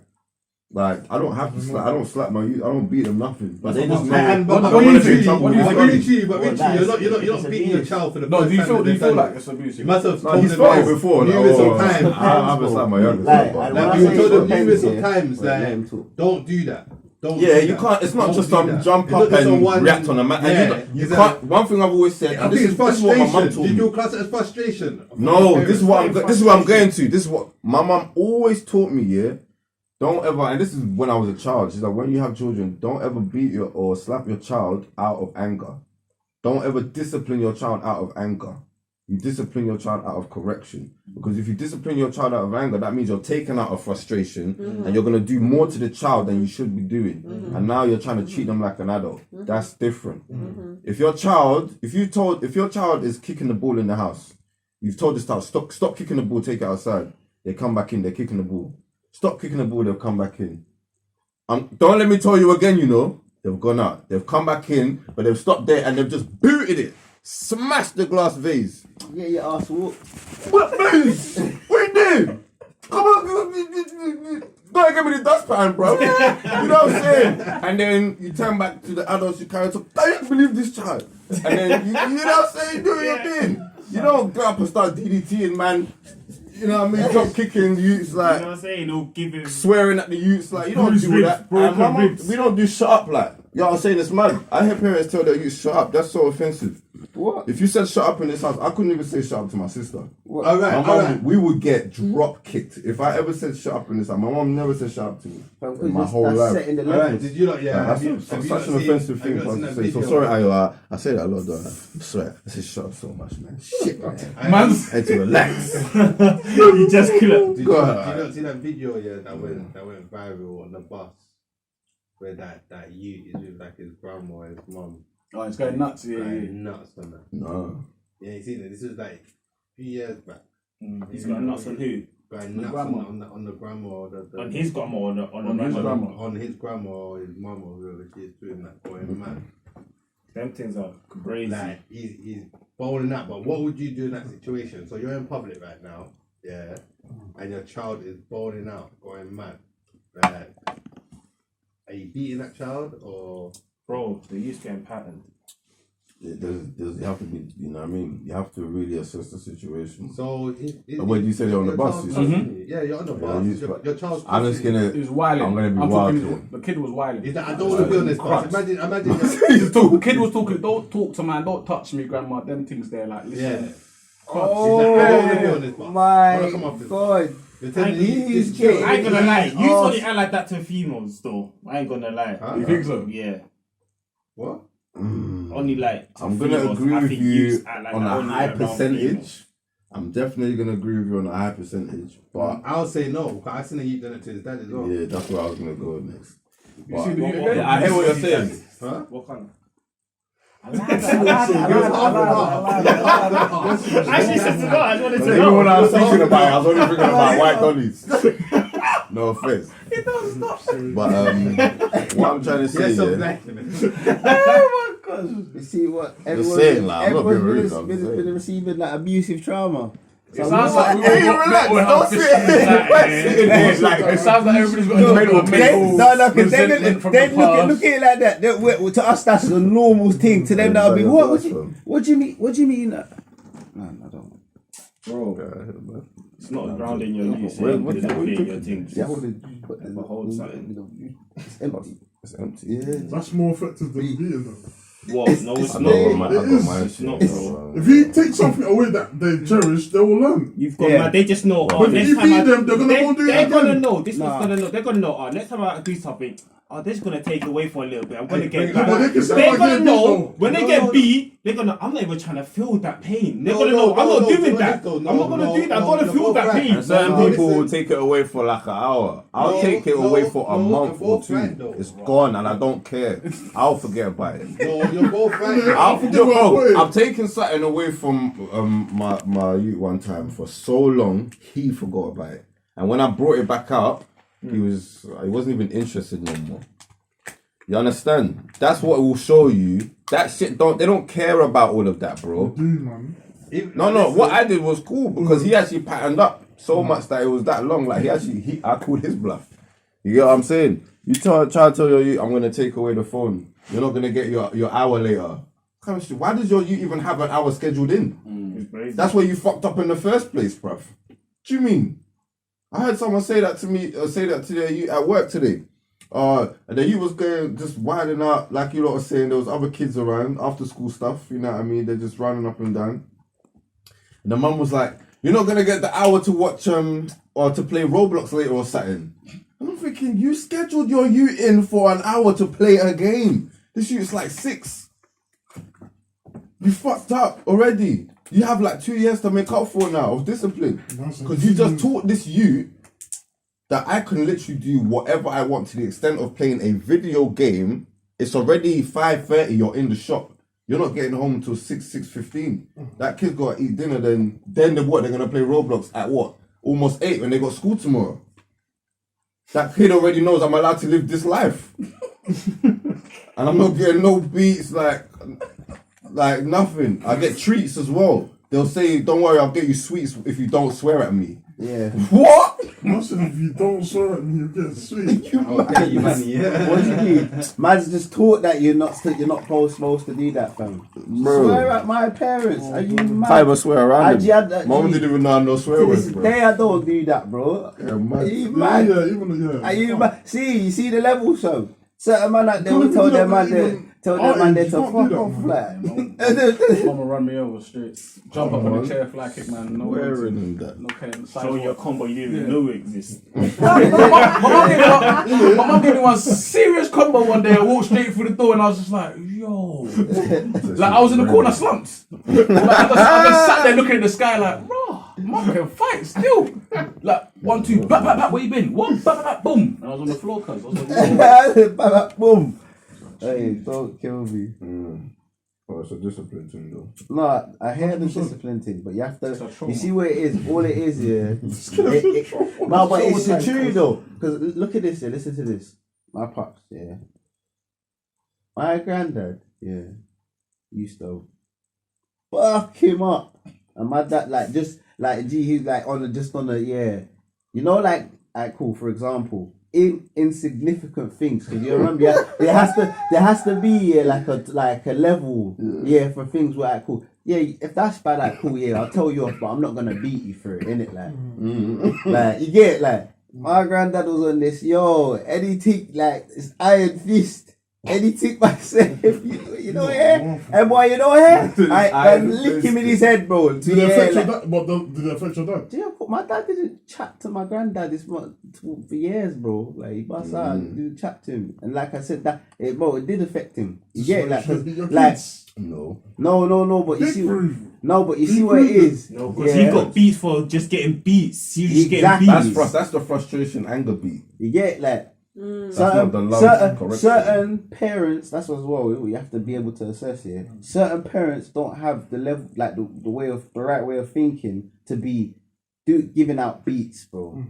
Like I don't have to slap. I don't slap my youth. I don't beat them nothing. But they just know. And but I don't what want do to be you in trouble. think? with But my youth. Richie, Well, you're not beating your child for the No, first do you time feel? that Do you they've feel done like it. it's abusive? You must have No, told he's them fought off before. numerous Like, of times. I haven't slapped my youngest. Like, but- I- Like, When you say told them depends, numerous of yeah, times let him that talk. don't do that. Don't Yeah, do you that. can't. It's not Don't just do some that. jump It's up not just and a one- react on a man. Yeah, And you it's can't. One thing I've always said, I and think this it's is what my mum frustration. told Did me. you class it as frustration? No, this is what I'm going to. This is what my mum always taught me. Yeah, don't ever. And this is when I was a child. She's like, when you have children, don't ever beat your or slap your child out of anger. Don't ever discipline your child out of anger. You discipline your child out of correction. Because if you discipline your child out of anger, that means you're taking out of frustration and you're going to do more to the child than you should be doing. And now you're trying to treat them like an adult. That's different. If your child is kicking the ball in the house, you've told this child, stop kicking the ball, take it outside. They come back in, they're kicking the ball. Stop kicking the ball, they'll come back in. Don't let me tell you again, they've gone out. They've come back in, but they've stopped there and they've just booted it. Smashed the glass vase. Yeah, your ass whoop. What moves? What you do? Come on, don't give me the dustpan, bro. You know what I'm saying? And then you turn back to the adults, you carry on, I don't believe this child. And then you know what I'm saying? Do your thing. You don't go up and start DDTing, man. You know what I mean? Drop kicking youths, like, You know what I'm saying? He'll give him. swearing at the youths, like, you don't do that. And my mum, we don't do shut up, like. You know what I'm saying? It's mad. I hear parents tell their youths shut up. That's so offensive. What? If you said shut up in this house, I couldn't even say shut up to my sister. What? All right, My all mum, right. we would get drop kicked if I ever said shut up in this house. My mom never said shut up to me in my whole that's life. setting the All right, levels. did you not? Yeah, That's have you such not an seen- offensive have you thing not for us seen to that say. So video? sorry, I say that a lot, don't I? I swear. I say shut up so much, man. Shit, man. Man's And to relax. You just kill it. Did Go you ahead. not see that video? Yeah, that went viral on the bus, where that youth is with like his grandma and his mum. oh, it's going nuts. Yeah, Going nuts on that. No. Yeah, you seen it. This was like a few years back. He's got nuts on who? Going The nuts grandma. on the grandma or the On his grandma or on the On his grandma? grandma. on his grandma or his mum or whoever she is doing that going mad. Them things are crazy. Like he's bowling out. But what would you do in that situation? So you're in public right now, yeah, and your child is bowling out, going mad. Like, are you beating that child or? Bro, the youth's getting patterned. You have to be, you know what I mean? You have to really assess the situation. So When you said you're on the your bus, child's you said? pushing you. Yeah, you're on the Yeah, bus. you- Your child's. I'm just pushing you. He gonna. was wilding. I'm gonna be wild thinking too. the kid was wilding. Is that, I don't want to be on this bus. Christ. Imagine. The kid was talking. Don't talk to man. Don't touch me, grandma. Them things there, like listen. Yeah. Oh, I don't want to be on this bus. I wanna come my off this. God. You're telling me He's this getting- child- I ain't gonna lie. You Oh. only act like that to females, though. I ain't gonna lie. Huh? You think so? Yeah. What? Only like. to I'm gonna females. agree I with think you youths act like on that a only high around females. percentage. I'm definitely gonna agree with you on a high percentage, but I'll say no. Because I seen that you done it to his dad as well. yeah, that's where I was gonna go next. You But- see the What- youth what- again? I hear what you're saying. Huh? What kind? Actually, Actually, said to know. I just wanted to Even know. when I was thinking about it, I was only thinking about white dollies. No offense. It don't stop. But what I'm trying to say, Yes, I'm yeah, black. Oh my gosh. You see what? Just saying, like, I'm not being rude, everyone's I'm been saying. receiving like abusive trauma. It sounds like we Hey, all got relax, mental don't health sit issues. here. It sounds like everybody's got a mental No, because they resentment from look the at past. it like that. To us, that's a normal thing. To them, that'll be what? What do you mean? What do you mean? No, I don't. Bro, It's not grounding your use. Where- You're what not you doing your drinking? things. Yeah, I would put If I hold something. It's empty. It's empty. Yeah. That's more effective than beating them. What? No, it's I not. got my, I got is. my It's not, shit, bro. If you take something away that they cherish, they will learn. You've got Yeah. man, they just know. But if Next you time beat them, they're gonna go do it They're gonna again. know. This Nah. one's gonna know. They're gonna know. Next time I do something, this is gonna take away for a little bit. I'm gonna Hey, get bring back. it back. But they can say, They're "Oh, gonna get know beat, when they No, get no. beat. They're gonna. I'm not even trying to feel that pain. They're No, gonna no, know. I'm no, not no, doing no, that. no, I'm not gonna no, do that. I'm no, gonna you're feel both that right. pain. And certain No, people will listen. take it away for like an hour. I'll No, take it no, away for a no, month you're or both two. right, though. It's gone and I don't care. I'll forget about it. No, you're both right. I'll forget forget, what I'm bro. putting. I've taken something away from my youth one time for so long. He forgot about it, and when I brought it back up, he wasn't even interested no more. You understand? That's what it will show you. That shit they don't care about all of that, bro. Dude, man. No. What I did was cool because he actually patterned up so much that it was that long. Like I called his bluff. You get what I'm saying? You try to tell your youth, I'm gonna take away the phone. You're not gonna get your hour later. Why does your youth even have an hour scheduled in? That's where you fucked up in the first place, bruv. What do you mean? I heard someone say that to me, say that to their youth at work today. And the youth was going just winding out, like you lot were saying, there was other kids around, after school stuff, you know what I mean? They're just running up and down. And the mum was like, you're not gonna get the hour to watch or to play Roblox later or something. And I'm thinking, you scheduled your youth in for an hour to play a game. This youth's like 6. You fucked up already. You have like 2 years to make up for now of discipline. Because you just taught this youth that I can literally do whatever I want to the extent of playing a video game. It's already 5:30, you're in the shop. You're not getting home until 6:15. That kid's got to eat dinner, then they're gonna play Roblox at what? Almost 8 when they got school tomorrow. That kid already knows I'm allowed to live this life. And I'm not getting no beats, like nothing. I get treats as well. They'll say, don't worry, I'll get you sweets if you don't swear at me. Yeah. What? Listen, if you don't swear at me, you get sweet. Okay, you man. What do you mean? Man's just taught that you're not supposed to do that, fam. Bro. Swear at my parents. Are you mad? Time swear around him. Mom G, didn't even know no swear to words, this bro. day I don't do that, bro. Yeah, Are man. you Yeah, mad? even Are you mad? You see the level, so certain man out there will Can't tell even them do man that there, even- tell them man there you to can't fuck do that, off, man. like. Mama run me over straight. Jump up on the chair, fly kick, man. No Swearing words. and that. No cane. Show your combo you didn't even know exists. My mum gave me one serious combo one day. I walked straight through the door and I was just like, yo. Like I was in the corner slumped. Like, I just sat there looking at the sky like, raw, mum can fight still. Like 1, 2, bap, bap, bap, where you been? What? Bap, bap, bap, boom. And I was on the floor, cuz. I was like, Boom. Hey, don't kill me. Oh, it's a discipline thing though. No, I hear the discipline thing, but you have It's a to. trauma. You see what it is? All it is, yeah. No, but it's the truth though. Because look at this, yeah. Listen to this. My pops, yeah. My granddad, yeah, used to fuck him up, and my dad, like, just like, gee, he's like on the yeah, you know, like cool. For example, insignificant things, because you remember, yeah, there has to be, yeah, like a level, yeah, for things where cool. Yeah, if that's bad, like cool, yeah, I'll tell you off, but I'm not gonna beat you for it, innit? Like, like you get it, like my granddad was on this, yo, anything like it's iron fist. Anything myself, you know, yeah? And boy, you know, yeah? I'm lick him in his head, bro. Did it affect your dad? But did it affect your dad? Yeah, but my dad didn't chat to my granddad this month for years, bro. Like, he bust out, didn't chat to him. And like I said, it did affect him. You get it? Like, So your like, kids- no, but you Big see, proof. no, but you Big see what it proof. is. No, because he got beat for just getting beats. You just Exactly. getting beats. That's the frustration, anger beat. You get it? Like, That's not the love correction. certain parents, that's as well, you have to be able to assess here. Certain parents don't have the level, like the right way of thinking to be giving out beats, bro.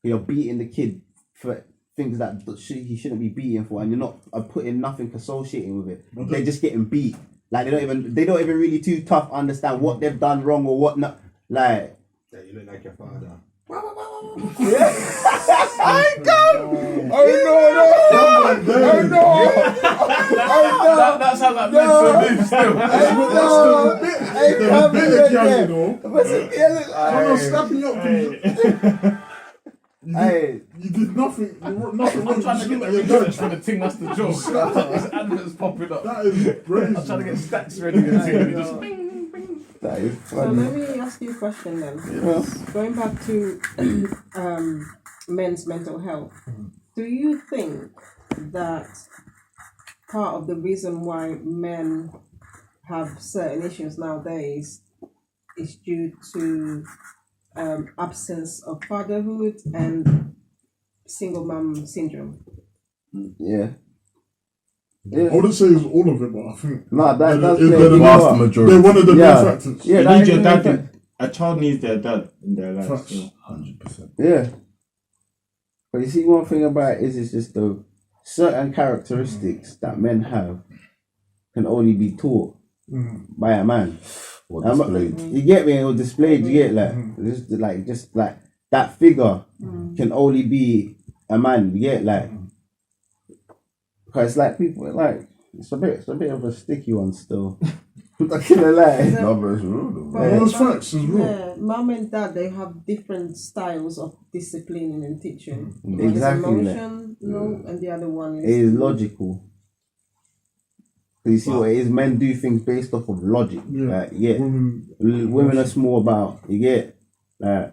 You're beating the kid for things that he shouldn't be beaten for, and you're not putting nothing associating with it. They're just getting beat. Like they don't even really too tough understand what they've done wrong or what not. Like, Yeah, you look like your father. that sounds like men for me still. They're bit of gang, you know. I'm not snapping you up. You did nothing. Nothing wrong. I'm trying to get the research for the thing. That's the joke. This advert's popping up. That is crazy. I'm trying to get stats ready. And it just That is So funny. let me ask you a question then. Going back to men's mental health, do you think that part of the reason why men have certain issues nowadays is due to absence of fatherhood and single mom syndrome? Yeah. I wouldn't say it's all of it, but I think No, that's they're the vast majority. They're one of the main Yeah. factors. Yeah, You that need is your the dad. main fact. A child needs their dad in their life. Facts. So. 100%. Yeah. But you see, one thing about it is it's just the certain characteristics that men have can only be taught by a man. Or displayed. You get me? Or displayed. You get just like that figure can only be a man. You get because like people like it's a bit of a sticky one still. I'm not gonna lie. No, but it's real though. But Those facts is real. Yeah, mom and dad, they have different styles of disciplining and teaching. One Exactly, is emotion, and the other one It is is logical. So you see what it is? Men do things based off of logic. Yeah. Women are small about. You get and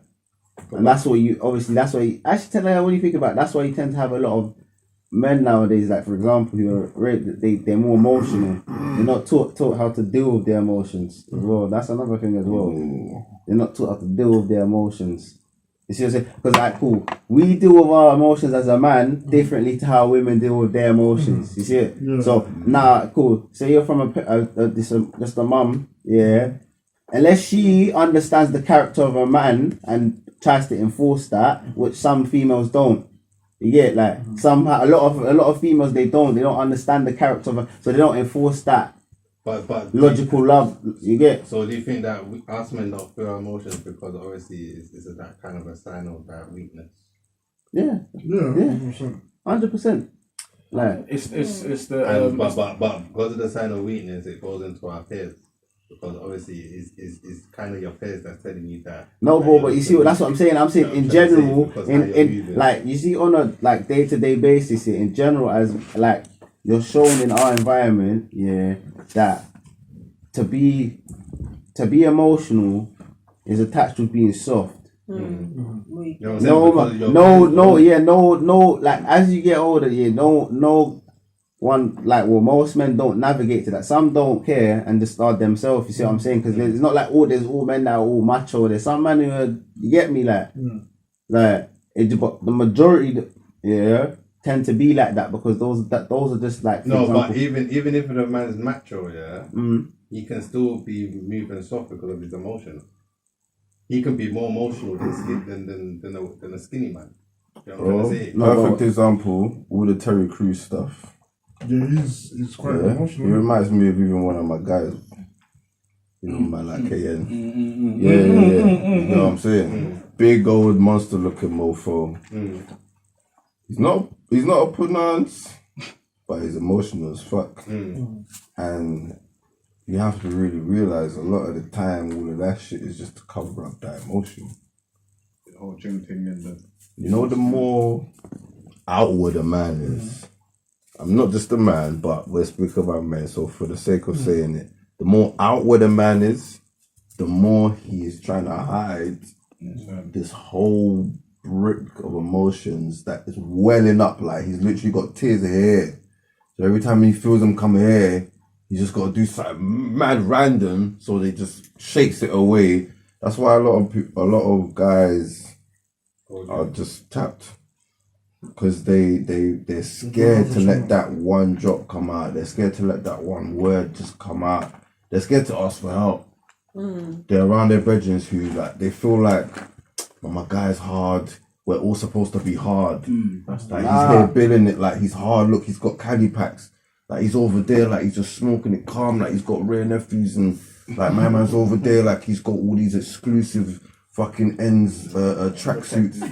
that's what you obviously. That's why you, actually tell her when you think about it, that's why you tend to have a lot of men nowadays. Like for example, who are they're more emotional. They're not taught how to deal with their emotions as well. That's another thing as well. They're not taught how to deal with their emotions. You see what I'm saying? Because cool, we deal with our emotions as a man differently to how women deal with their emotions. You see it? Yeah. So cool. Say you're from just a mum, yeah. Unless she understands the character of a man and tries to enforce that, which some females don't. You get a lot of females they don't understand the character of so they don't enforce that. But Logical love, you get. So do you think that us men don't feel our emotions because obviously is that kind of a sign of that weakness? Yeah, 100%. Like it's the And, but because of the sign of weakness, it goes into our peers. Because obviously it's kind of your peers that's telling you that. no, bro, but you see that's what I'm saying. I'm saying in general, in moving. like you see on a day-to-day basis, in general, as like you're shown in our environment, yeah, that to be emotional is attached with being soft. weak. You know what I'm saying? No, like as you get older, no one, like, well, most men don't navigate to that. Some don't care and just start themselves. You see what I'm saying? Because it's not like there's all men that are all macho. There's some men who are, you get me, but the majority, tend to be like that because those are just like. No, example, but even if the man's macho, he can still be moving soft because of his emotion. He can be more emotional than a skinny man. You know what I'm trying to say? Perfect example, all the Terry Crews stuff. Yeah, he's quite He emotional. reminds me of even one of my guys. You know, man like KN. Yeah. You know what I'm saying? Big old monster looking mofo. He's not a pronounce, but he's emotional as fuck. And you have to really realize a lot of the time all of that shit is just to cover up that emotion. The whole gym thing and the. You know, the more outward a man is, I'm not just a man, but we're speaking about men, so for the sake of saying it, the more outward a man is, the more he is trying to hide this whole brick of emotions that is welling up. Like he's literally got tears of hair. So every time he feels them come here, he's just got to do something mad random, so they just shakes it away. That's why a lot of guys are just tapped. Because they're scared to let that one drop come out. They're scared to let that one word just come out. They're scared to ask for help. They're around their brethren who they feel like, oh, my guy's hard. We're all supposed to be hard. He's here billing it like he's hard. Look, he's got caddy packs. Like he's over there, like he's just smoking it calm. Like he's got rare nephews and like my man's over there, like he's got all these exclusive fucking ends tracksuits. You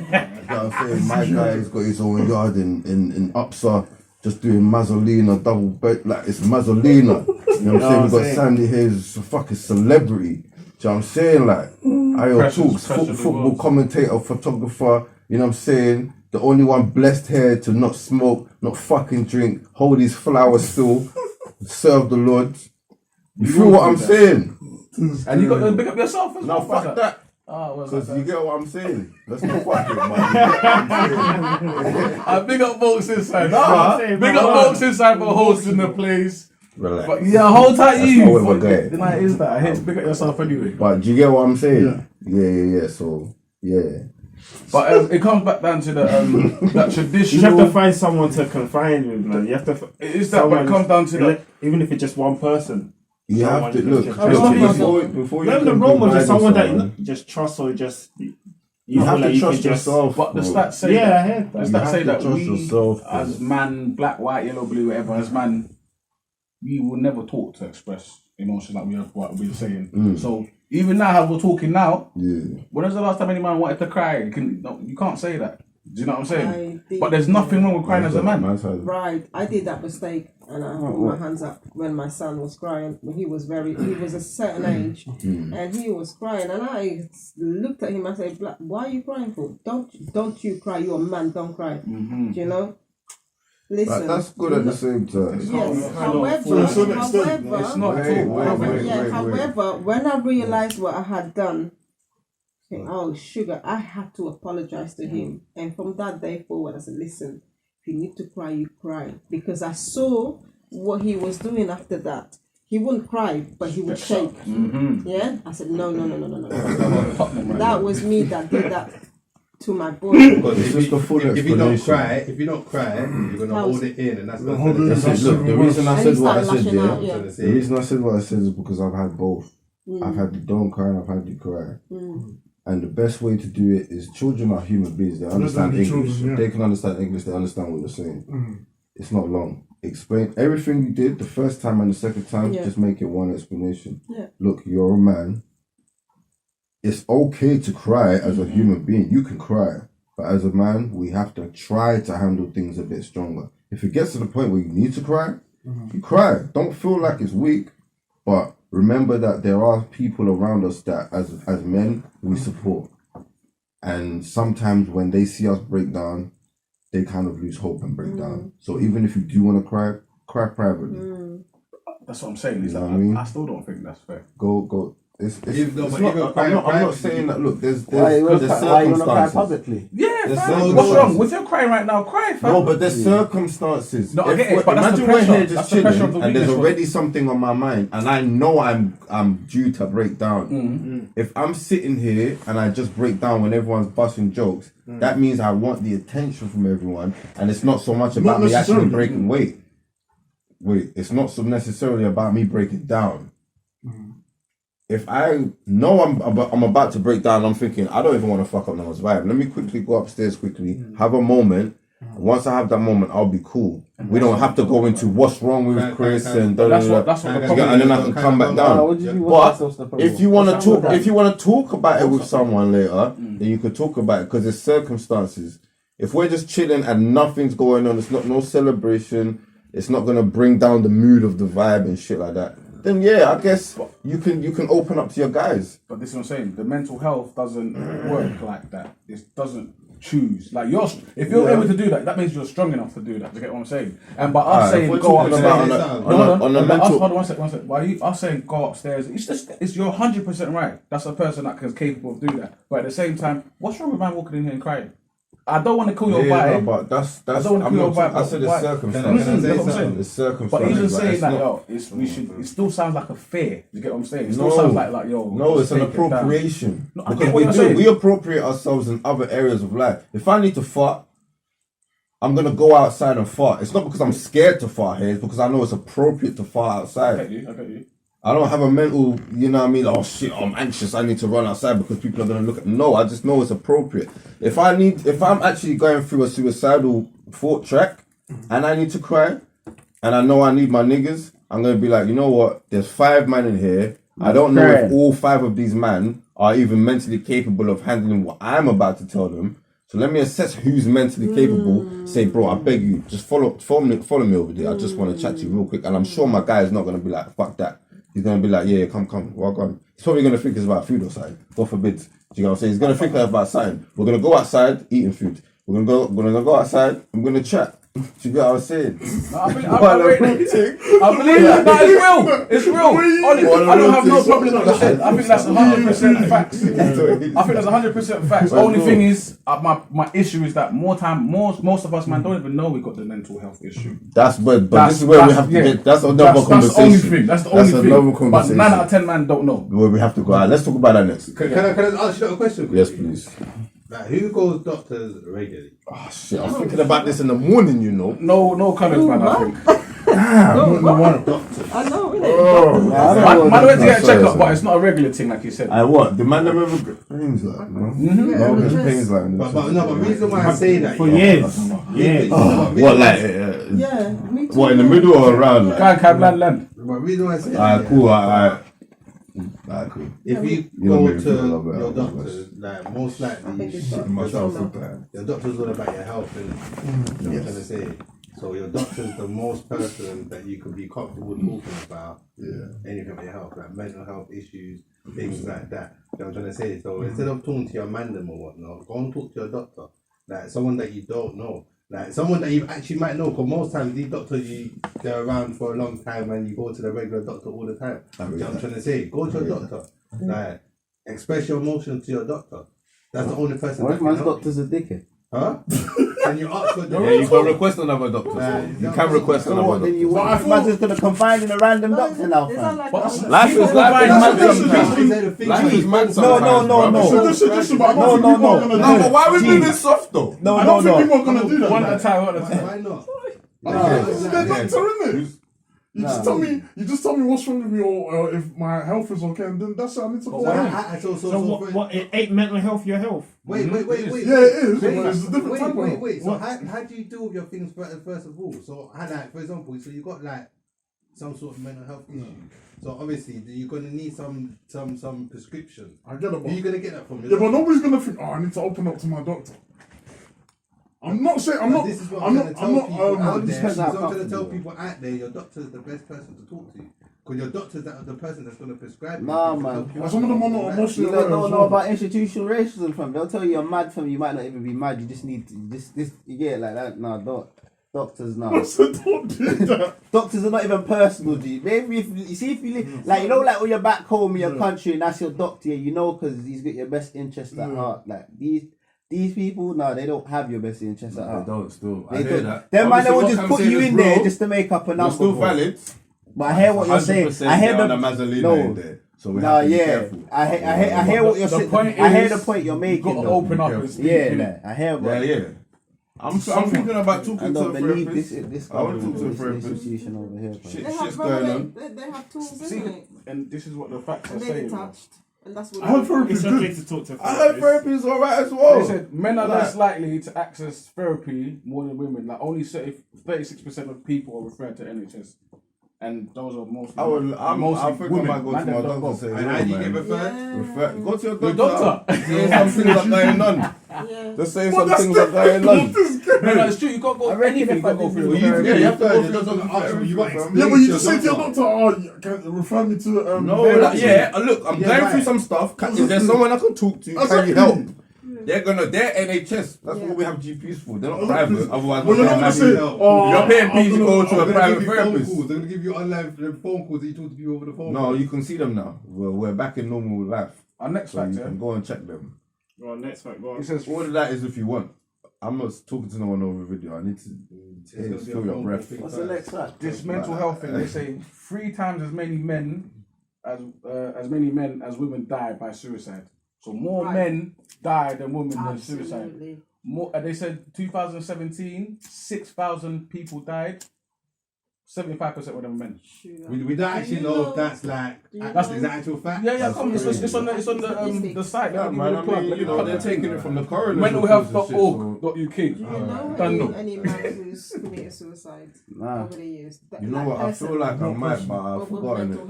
know what I'm saying? My guy's got his own yard in Upsa. just doing Mazzolina double bed, like it's Mazzolina. You know what I'm saying? We got Sandy here, he's a fucking celebrity. Do you know what I'm saying? Like, I talks, football commentator, photographer, you know what I'm saying? The only one blessed here to not smoke, not fucking drink, hold his flowers still, serve the Lord. You feel what I'm saying? And you got to pick up yourself as well. No, fuck that. Because you get what I'm saying. Let's not fuck it, man. I big up folks inside. Big up folks inside for hosting the place. Relax. But yeah, hold tight, That's you. not where we're going. The night is that. I hate to pick up yourself anyway. But do you get what I'm saying? Yeah. So, yeah. But it comes back down to the that traditional. You have to find someone to confide with, man. You have to. It is that, but it comes down to the. Even if it's just one person. You have to look before you remember the role model, someone that you just trust or just you have to trust yourself. But the stats say the stats say that we as man, black, white, yellow, blue, whatever, as man, we will never talk to express emotions like we have what we're saying. So even now, how we're talking now, when was the last time any man wanted to cry? You can't say that. Do you know what I'm saying? But there's nothing wrong with crying as a man. Right, I did that mistake, and I put my hands up when my son was crying. He was a certain age, and he was crying, and I looked at him. I said, "Why are you crying for? Don't you cry? You're a man. Don't cry." Do you know? Listen, that's good at the same time. Yes. However, when I realized what I had done. Oh, sugar, I had to apologize to him. And from that day forward, I said, listen, if you need to cry, you cry. Because I saw what he was doing after that. He wouldn't cry, but he would shake. Yeah? I said, no. That was me that did that to my boy. If you don't cry, you're going to hold it in. And that's the reason I said what I said, the reason I said what I said is because I've had both. I've had the don't cry and I've had the cry. And the best way to do it is children are human beings. They understand English. They can understand English. They understand what you're saying. It's not long. Explain everything you did the first time and the second time. Just make it one explanation. Look, you're a man. It's okay to cry as a human being. You can cry. But as a man, we have to try to handle things a bit stronger. If it gets to the point where you need to cry, you cry. Don't feel like it's weak. But remember that there are people around us that as men we support, and sometimes when they see us break down, they kind of lose hope and break down. So even if you do want to cry privately. That's what I'm saying. You know what I mean? I still don't think that's fair. Go. I'm not saying that. Look, there's why you want to cry circumstances. publicly? Yeah, what's wrong? If you're crying right now, cry, fam. No, but there's circumstances. No, I get it, but that's the imagine we're pressure. here just That's the pressure of chilling, the and there's weakness, already something on my mind, and I know I'm due to break down. If I'm sitting here and I just break down when everyone's busting jokes, that means I want the attention from everyone, and it's not so much about me actually breaking weight. It's not so necessarily about me breaking down. If I know I'm about to break down, I'm thinking, I don't even want to fuck up no one's vibe. Let me quickly go upstairs have a moment. Once I have that moment, I'll be cool. We don't have to go into what's wrong with Chris and that's what the problem and then I can come back down. But if you want to talk about it with someone later, then you could talk about it because it's circumstances. If we're just chilling and nothing's going on, it's not no celebration. It's not gonna bring down the mood of the vibe and shit like that. Then yeah, I guess you can open up to your guys. But this is what I'm saying. The mental health doesn't work like that. It doesn't choose. Like if you're able to do that, that means you're strong enough to do that. Do you get what I'm saying? And by us saying go upstairs, one second. By us saying go upstairs, it's you're 100% right. That's a person that is capable of doing that. But at the same time, what's wrong with man walking in here and crying? I don't want to kill your vibe. No, but that's I don't want to kill your vibe. I said it's circumstances. That's what I'm saying. It's circumstances. But even saying that, not, it still sounds like a fear. You get what I'm saying? It still sounds like No, it's an appropriation. No, because we appropriate ourselves in other areas of life. If I need to fart, I'm gonna go outside and fart. It's not because I'm scared to fart here. It's because I know it's appropriate to fart outside. I get you. I don't have a mental, you know what I mean? Oh shit, I'm anxious. I need to run outside because people are gonna look at. No, I just know it's appropriate. If I'm actually going through a suicidal thought track and I need to cry, and I know I need my niggas, I'm gonna be like, you know what? There's 5 men in here. I don't know if all 5 of these men are even mentally capable of handling what I'm about to tell them. So let me assess who's mentally capable. Say, bro, I beg you, just follow me over there. I just want to chat to you real quick. And I'm sure my guy is not going to be like, fuck that. He's going to be like, yeah, come, walk on. He's probably going to think it's about food or something. God forbid. Do you know what I'm saying? He's going to think it's about something. We're going to go outside, eating food. We're gonna go outside. I'm gonna chat. Do you get what I'm saying? I believe that. No, it's real. It's real. Honestly, I don't have no problem with what you said. I think that's 100% facts. I think that's 100% facts. The only thing is, my issue is that most of us man don't even know we got the mental health issue. This is where we have to get. That's another conversation. That's the only thing. That's the only thing. But 9 out of 10 man don't know. Where we have to go. Right, let's talk about that next. Can I ask you a question? Yes, please. Like, who goes doctors regularly? Oh shit! I was thinking about this in the morning. You know. No comments, man. I think. I know, innit? Man went to get a checkup, but it's not a regular thing, like you said. What? The man never get pains like, no? No, get pains like. But the reason why I say that for years. What, like? Yeah, me too. What, in the middle or around? Like? Can't land. The reason why I say that. Alright, cool. Alright, cool. If you go to your doctors, like most likely, your doctor's all about your health, and you know what I'm trying to say. So your doctor's the most person that you could be comfortable talking about anything about your health, like mental health issues, things like that. You know what I'm trying to say? So instead of talking to your mandem or whatnot, go and talk to your doctor, like someone that you don't know. Like someone that you actually might know, because most times these doctors, they're around for a long time and you go to the regular doctor all the time. You know what I'm trying to say? Go to your doctor. Like, express your emotions to your doctor. That's the only person What if my doctor's a dickhead? Huh? Can you ask for the you can request another doctor. You can request another doctor. Then you want man's just gonna confide in a random doctor now, fam. Life is mad sometimes. No, but why are we moving soft though? I don't think people are gonna do that. One at a time. Why not? This is their doctor, isn't it? You just tell me what's wrong with me, or if my health is okay, and then that's it. I need to go ahead. So what? It ain't mental health your health. Wait. Yeah, it is. It's a different type of Wait. So how do you deal with your things first of all? So like, for example, so you got like some sort of mental health issue. So obviously you're gonna need some prescription. I get it. Where are you gonna get that from? Yeah, but nobody's gonna think, I need to open up to my doctor. I'm not saying This is what I'm going to tell people out there. Your doctor is the best person to talk to, because your doctor's the person that's going to prescribe. Nah, man. Some of them are not emotional. You don't know about institutional racism, fam. They'll tell you you're mad, fam. You might not even be mad. You just need this. You get it like that. Nah, doctors now. Don't do that. Doctors are not even personal, G. Maybe if you live, like, you know, like when you're back home in your country and that's your doctor, you know, because he's got your best interest at heart. Like these people, no, they don't have your best interest at heart. They don't still. I hear that. They might will just put you in there just to make up a number. You're still valid. But I hear what you're saying. I hear the So we have to be careful. I hear what you're saying. I hear the point you're making. You've got to open up and speak. I hear what. Yeah. I'm thinking about talking to a therapist. This I want to talk to a therapist. institution over here. Shit's going on. They have tools, isn't it? And this is what the facts are And they're saying. detached. And that's what I heard therapy It's is okay good. to talk to. I heard therapy is alright as well. They said men are less likely to access therapy more than women. Like only 36% of people are referred to NHS, and those are mostly. I think women. I might go to my doctor and say, And how do you get referred? Go to your The doctor. doctor. Say some things are going on. Yeah. Just say some things are going on. No, it's true. You can't go anything. You can't go through. Yeah, you have to go through your doctor. Yeah, but you just say to your doctor, can refer me to No, look, I'm going through some stuff. Is there someone I can talk to? Can you help? They're NHS. That's what we have GPs for. They're not private. Otherwise, Well, you're not gonna say, you're paying people to go to a private therapist. They're going to give you online phone calls that you talk to people over the phone. No, you can see them now. We're back in normal life. Our next So you factor. can go and check them. Go on, next fact. Go on. It says All of that is if you want. I'm not talking to no one over video. I need to feel your breath. What's the next fact? this mental health thing. They say 3 times as many men as women die by suicide. So more men die than women than suicide. Absolutely. More. They said 2017, 6,000 people died. 75% of them men. We don't actually know if that's like that's the actual fact. Yeah. Come on, it's on the site. Yeah, man, I mean, you know, they're taking it from the coroner. Mentalhealth.org.uk. Do you know any man who's committed suicide over the years? You know what? I feel like I might, but I've forgotten it.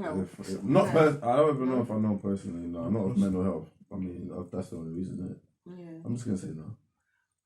If not, I don't even know if I know personally. No, not of mental health. I mean, that's the only reason. Isn't it? Yeah. I'm just gonna say no.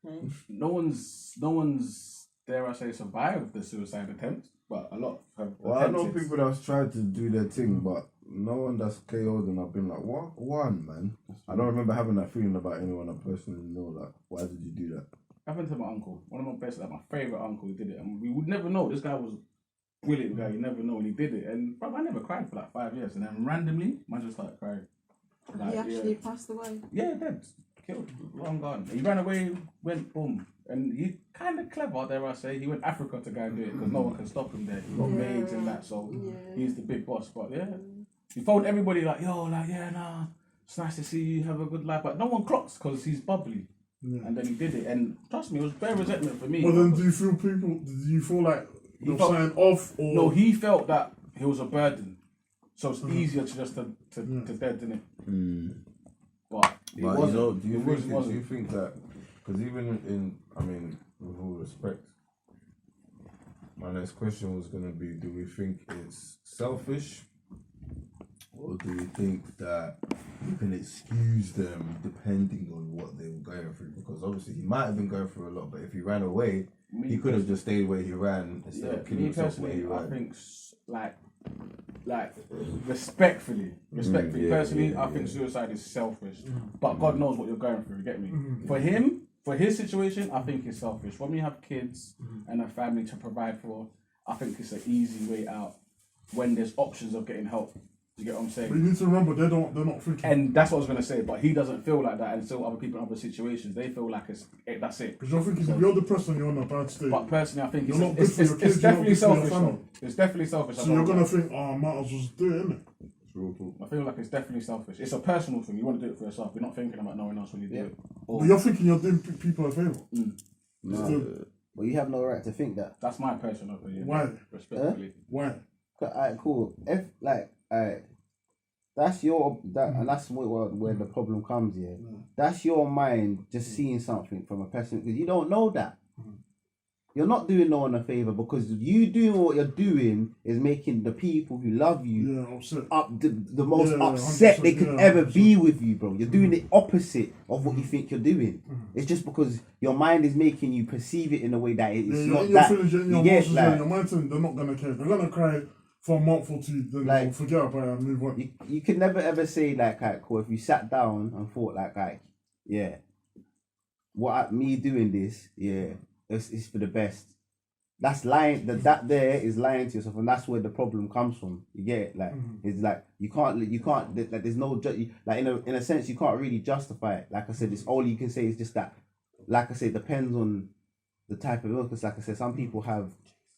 Okay. No one's dare I say survived the suicide attempt, but a lot have. Well, I know attempted. people that's tried to do their thing, but no one that's KO'd and I've been like, what? One, man. I don't remember having that feeling about anyone I personally know. Like, why did you do that? Happened to my uncle, one of my best, like my favorite uncle, who did it, and we would never know. This guy was a brilliant guy. You never know, and he did it. And bro, I never cried for like 5 years, and then randomly, man just started crying. Like, He actually passed away. Yeah, dead, killed, long gone. He ran away, went boom, and he kind of clever, dare I say. He went Africa to go and do it because no one can stop him there. He got maids and that, so he's the big boss. But yeah, he phoned everybody like, yo, like yeah, nah, it's nice to see you, have a good life. But no one clocks because he's bubbly. And then he did it, and trust me, it was bare resentment for me. But then, do you feel like you're signing off, or no? He felt that he was a burden, so it's easier to just to dead, didn't it? But it But wasn't. you know, do you wasn't. think that? Because even I mean, with all respect, my next question was gonna be: do we think it's selfish, or do we think that you can excuse them depending on what they were going through? Because obviously he might have been going through a lot, but if he ran away, he could have just stayed where he ran instead of killing Me himself where he personally, I ran. think like respectfully, personally, I think suicide is selfish. But God knows what you're going through. You get me? For him, for his situation, I think it's selfish. When we have kids and a family to provide for, I think it's an easy way out. When there's options of getting help, you get what I'm saying? But you need to remember, they're not thinking. And that's what I was gonna say. But he doesn't feel like that, and so other people in other situations, they feel like that's it. Because you're thinking, if you're depressed and you're in a bad state, But personally, I think You're not good for your it's kids, you're not definitely good for your selfish. family. Though. It's definitely selfish. so you're gonna think, oh, I might as well just do it, innit? I feel like it's definitely selfish. It's a personal thing. You want to do it for yourself. You're not thinking about no one else when you do it. But you're thinking you're doing people a favour. No, but you have no right to think that. That's my personal opinion. Why? Respectfully. Why? Alright, cool. If like, alright, and that's where the problem comes. Yeah, that's your mind just seeing something from a person because you don't know that. You're not doing no one a favor because you doing what you're doing is making the people who love you upset. the most upset they could ever be with you, bro. You're doing the opposite of what you think you're doing. It's just because your mind is making you perceive it in a way that it's not that. You get like, your mind saying they're not gonna care. They're gonna cry for a month or two, then they'll forget about it and move on. You can never ever say like, alright, cool. If you sat down and thought like, yeah, me doing this, yeah. It's for the best. That's lying. That there is lying to yourself, and that's where the problem comes from. You get it? Like it's like you can't. Like there's no like in a sense you can't really justify it. Like I said, it's all you can say is just that. Like I said, it depends on the type of illness. Like I said, some people have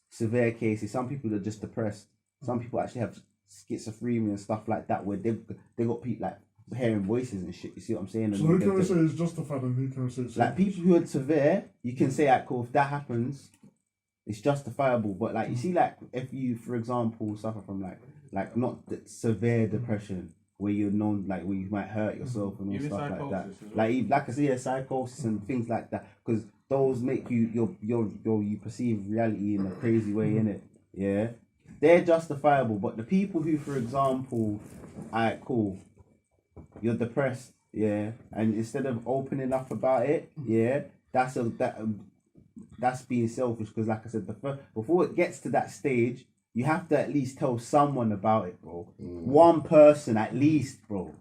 severe cases. Some people are just depressed. Some people actually have schizophrenia and stuff like that, where they got people like hearing voices and shit. You see what I'm saying? So who can we say is justified and who can we say it's like people who are severe, you can say like, cool, if that happens, it's justifiable. But like you see, like if you, for example, suffer from like not that severe depression where you're known like where you might hurt yourself and all stuff like that. Like I say, psychosis and things like that, because those make you you perceive reality in a crazy way, innit? Yeah, they're justifiable. But the people who, for example, alright, cool, you're depressed, yeah, and instead of opening up about it, yeah, that's being selfish. Because like I said, before it gets to that stage, you have to at least tell someone about it, bro. One person at least, bro.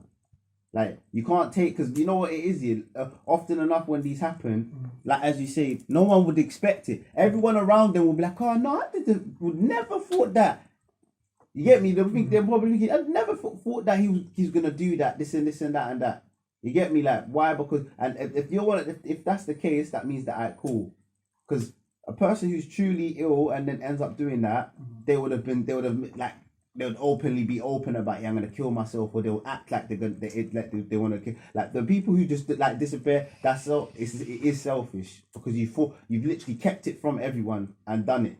Like you can't take, because you know what it is. Often enough when these happen, like as you say, no one would expect it. Everyone around them will be like, "Oh no, would never thought that." You get me? They're probably thinking, I never thought that he's gonna do that, this and that and that. You get me? Like why? Because and if that's the case, that means that alright, cool. Because a person who's truly ill and then ends up doing that, they would openly be open about, yeah, I'm gonna kill myself, or they'll act like they want to kill. Like the people who just like disappear, it is selfish because you've literally kept it from everyone and done it.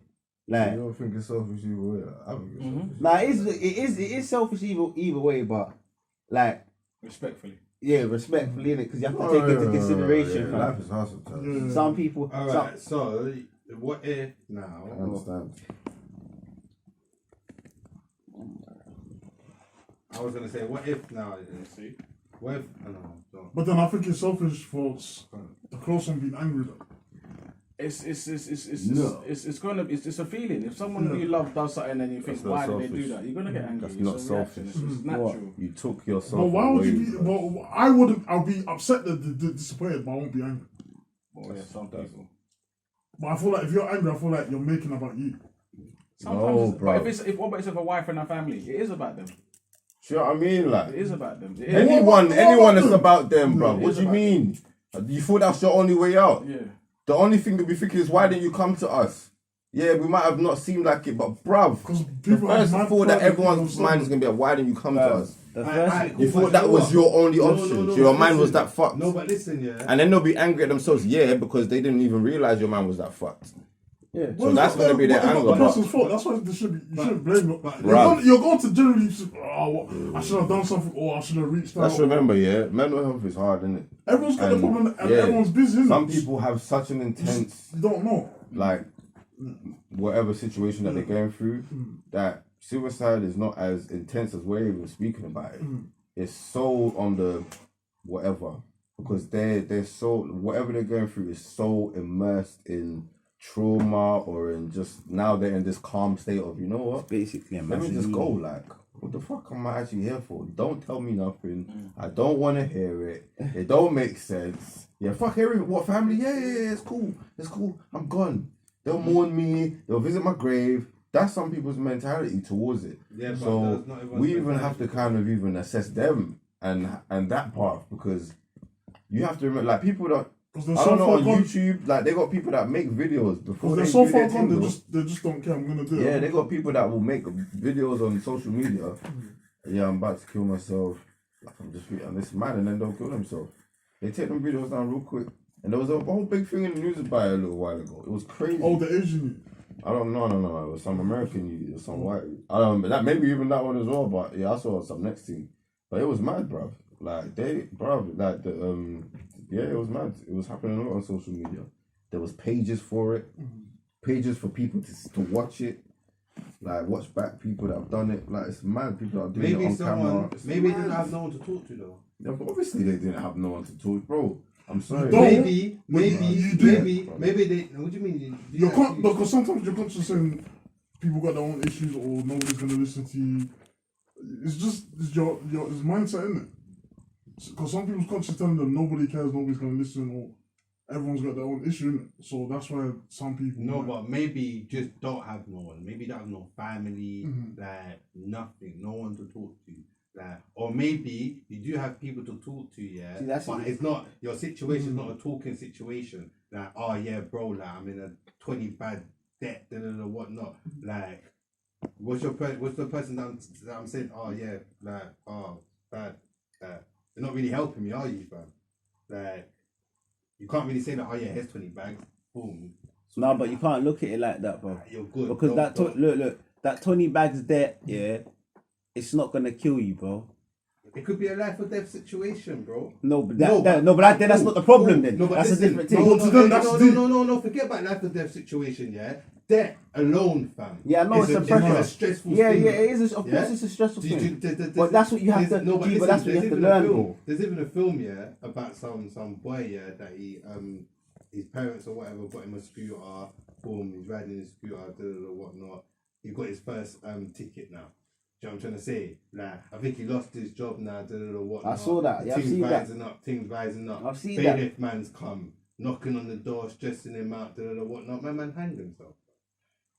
Like, you don't think it's selfish either way? I think it's selfish. Nah, it is selfish either way, but like respectfully. Yeah, respectfully, innit? Because you have to take into consideration. Life is hard sometimes. Some people. Alright, so what if now? I understand. I was gonna say, what if now? See, what if? No, don't. But then I think it's selfish for the close from being angry though. It's No. a feeling. If someone you love does something and you think, That's not why did they selfish. do that? You're gonna get angry. That's It's not a selfish. reaction. It's natural. You took yourself. But why would away, you be? bro. But I wouldn't. I'll be upset that they're disappointed, but I won't be angry. Oh yeah, some people. But I feel like if you're angry, I feel like you're making about you. Sometimes, bro. but if it's a wife and a family, it is about them. Do you know what I mean? Like It is about them. It is. anyone is about them, bro. It What is do you about mean? You thought that's your only way out? Yeah. The only thing that we think is, why didn't you come to us? Yeah, we might have not seemed like it, but bruv, Because the people have first mad thought that pride in everyone's themselves. mind is gonna be, like, why didn't you come to us? The first, You thought that was your only option. So your mind was that fucked. No, but listen, yeah. And then they'll be angry at themselves, yeah, because they didn't even realize your mind was that fucked. yeah. So that's gonna be their anger. The But person's fault. That's why they should be. You shouldn't blame them. Bruv. You're going to generally. I should have done something, or I should have reached out. let's remember, yeah, mental health is hard, isn't it? Everyone's got a And, problem, and yeah, everyone's busy. Innit? Some people have such an intense, You don't know. like, whatever situation that they're going through, that suicide is not as intense as we're even speaking about it. It's so on the whatever, because they're so, whatever they're going through is so immersed in trauma, or in just, now they're in this calm state of, you know what, Basically, a let me massive just go, need. like, what the fuck am I actually here for? Don't tell me nothing. I don't want to hear it. It don't make sense. Yeah, fuck everything. What family? Yeah, it's cool. It's cool. I'm gone. They'll mourn me. They'll visit my grave. That's some people's mentality towards it. Yeah, but So that's not everyone's we even mentality. have to kind of even assess them and that part, because you have to remember, like, people that, Because they're I so don't know, far on gone. YouTube, like, they got people that make videos before They're they so do far their gone. thing, They just don't care. I'm gonna do it. yeah, they got people that will make videos on social media. Yeah, I'm about to kill myself. Like, I'm just and it's mad, and then they'll kill themselves. They take them videos down real quick. And there was a whole big thing in the news about it a little while ago. It was crazy. Oh, the Asian. youth. I don't know, no. It was some American youth, it was some white. I don't know, that maybe even that one as well. But yeah, I saw some next thing. But it was mad, bruv. Like yeah, it was mad. It was happening a lot on social media. There was pages for it, pages for people to watch it. Like, watch back people that have done it. Like, it's mad. People that are doing Maybe it on someone, camera. It's maybe they mad. didn't have no one to talk to though. Yeah, but obviously they didn't have no one to talk, bro. I'm sorry. Don't. Maybe you do. maybe they. What do you mean? You're because sometimes you're conscious saying people got their own issues or nobody's gonna listen to you. It's just it's your it's mindset, isn't it? Because some people's conscious telling them nobody cares, nobody's gonna listen, or everyone's got their own issue, innit? So that's why some people. No, but maybe just don't have no one. Maybe don't have no family, Mm-hmm. like nothing, no one to talk to. Like, or maybe you do have people to talk to, yeah. See, that's but it. it's not your situation's not a talking situation. Like, oh yeah, bro, like I'm in a 20 bad debt, whatnot. Like, what's the person that I'm saying? Oh yeah, like, oh bad. They're not really helping me, are you, fam? Like, you can't really say that. Oh yeah, here's 20 bags. Boom. No, but you can't look at it like that, bro. You're good. Because look, that 20 bags there, yeah, it's not gonna kill you, bro. It could be a life or death situation, bro. No, but No, that's not the problem then. No, but That's a listen, different thing. No, to them, that's deep. no. Forget about life or death situation. Yeah, debt alone, fam. Yeah, I know it's a pressure. a stressful. Yeah, thing. yeah, it is. Of Yeah? course, it's a stressful Do you- thing. there's- But that's what you have there's- to. no, but But listen, that's what you there's have to even a learn, film- bro. There's even a film, yeah, about some boy, yeah, that his parents or whatever got him a scooter. Boom, he's riding his scooter, whatnot. He got his first ticket now. Do you know what I'm trying to say? Like, I think he lost his job now, whatnot. I saw that. Yeah, I've Things seen that. Things rising up. I've seen that. Bailiff man's come, knocking on the door, stressing him out, whatnot. My man hanged himself.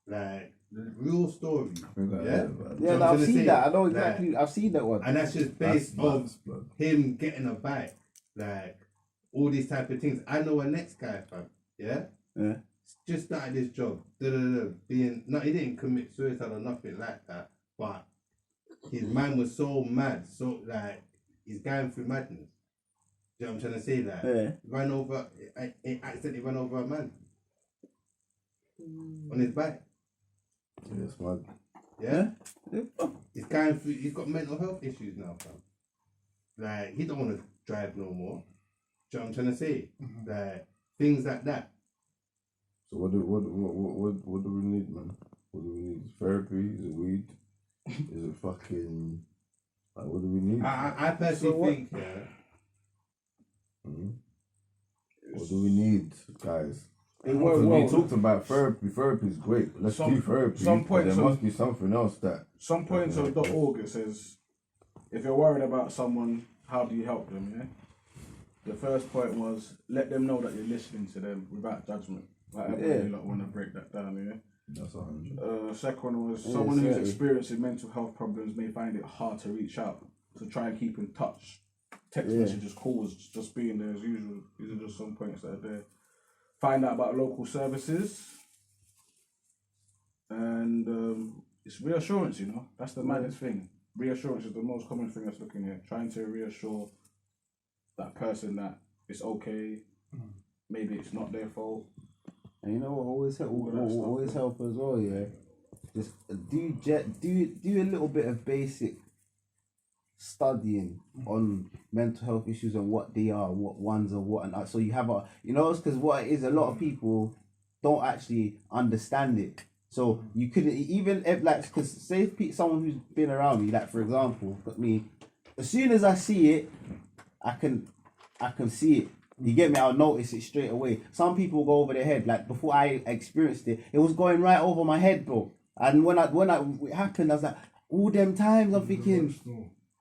Like, the real story. Yeah? Yeah, no, I've seen that. I know exactly. I've seen that one. And that's just based on him getting a bike. Like, all these type of things. I know a next guy, fam. Yeah? Yeah. Just started his job. He didn't commit suicide or nothing like that. But his mind was so mad. So, like, he's going through madness. You know what I'm trying to say? Like, he accidentally ran over a man. On his bike. Yeah, it's mad. Yeah? He's got mental health issues now, fam. Like, he don't want to drive no more. Do you know what I'm trying to say? Like, things like that. So what do we need, man? What do we need? Therapy? Is it weed? Is it fucking, like, what do we need? I personally think, yeah. What do we need, guys? It Because worked we well. talked about therapy. Therapy is great. Let's do therapy. some but points there of- must be something else that. Some points of .org, it says, if you're worried about someone, how do you help them? Yeah. The first point was let them know that you're listening to them without judgment. Like everybody like want to break that down. Yeah. That's 100. Second one was someone who's experiencing mental health problems may find it hard to reach out, so try and keep in touch. Text messages, calls, just being there as usual. These are just some points that are there. Find out about local services, and it's reassurance. You know, that's the maddest thing. Reassurance is the most common thing that's looking here. Trying to reassure that person that it's okay. Maybe it's not their fault. And you know what always help as well, yeah. Just do a little bit of basic studying on mental health issues and what they are, what ones are what, and so you have because what it is, a lot of people don't actually understand it. So you could even if because say if someone who's been around me, like for example, but me, as soon as I see it, I can see it. You get me? I'll notice it straight away. Some people go over their head. Like before I experienced it, it was going right over my head, bro. And when it happened, I was like, all them times I'm thinking,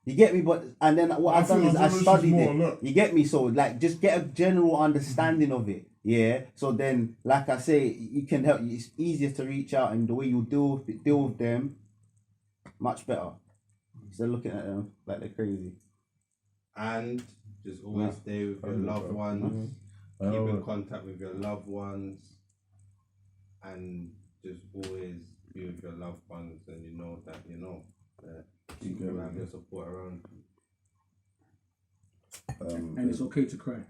you get me? But and then what I've done is I studied it. You get me? So like, just get a general understanding of it. Yeah. So then, like I say, you can help. It's easier to reach out, and the way you deal with them, much better. Instead of looking at them like they're crazy. And just always stay with your loved ones. Keep in contact with your loved ones, and just always be with your loved ones, and you know that you can have your support around you. And it's okay to cry.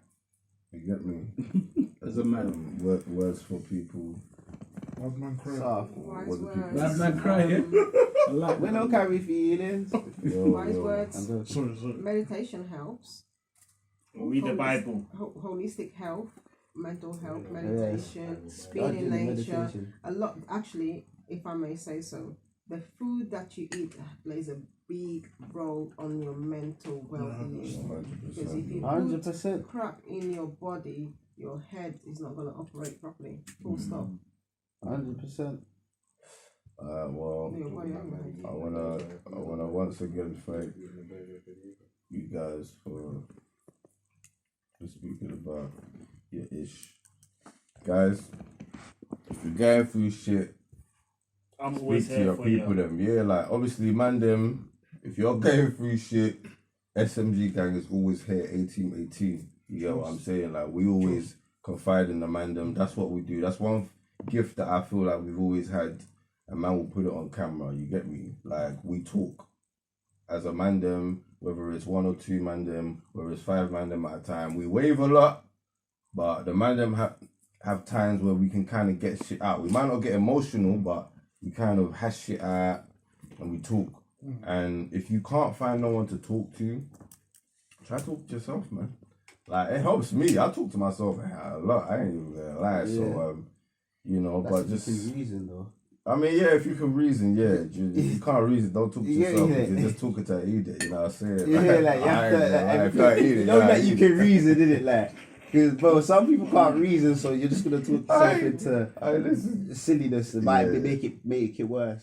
You get me? As a man. Words for people. Bad man cry. Wise words. Bad man cry, yeah? I like We that. don't carry feelings. Wise words. Sorry. Meditation helps. Read the Bible. Holistic health, mental health, meditation, being in nature. A lot, actually, if I may say so, the food that you eat plays a big role on your mental well-being. Because if you 100%. put crap in your body, your head is not going to operate properly. Full stop. 100%. Well, Your body and I wanna once again thank you guys for speaking about your ish. Guys, if you're going through shit, I'm always speak to here your for people you. them. Yeah, like obviously man them, if you're going through shit, SMG gang is always here 1818. You get what I'm saying? Like we always confide in the man them. That's what we do. That's one gift that I feel like we've always had. A man will put it on camera, you get me? Like we talk as a man them, whether it's 1 or 2 man them, whether it's 5 man them at a time. We wave a lot, but the man them have times where we can kind of get shit out. We might not get emotional, but we kind of hash shit out and we talk. And if you can't find no one to talk to, try to talk to yourself, man. Like it helps me. I talk to myself a lot. I ain't even gonna lie. Yeah. So That's but a just good reason though. I mean, yeah, if you can reason, yeah. If you can't reason, don't talk to yourself. Yeah. You're just talking to eat it, you know what I'm saying? Yeah, like you have to, if I eat it, know that I you eat can it. reason, innit? Like, because bro, some people can't reason, so you're just gonna talk yourself into Listen. silliness. It might make it worse.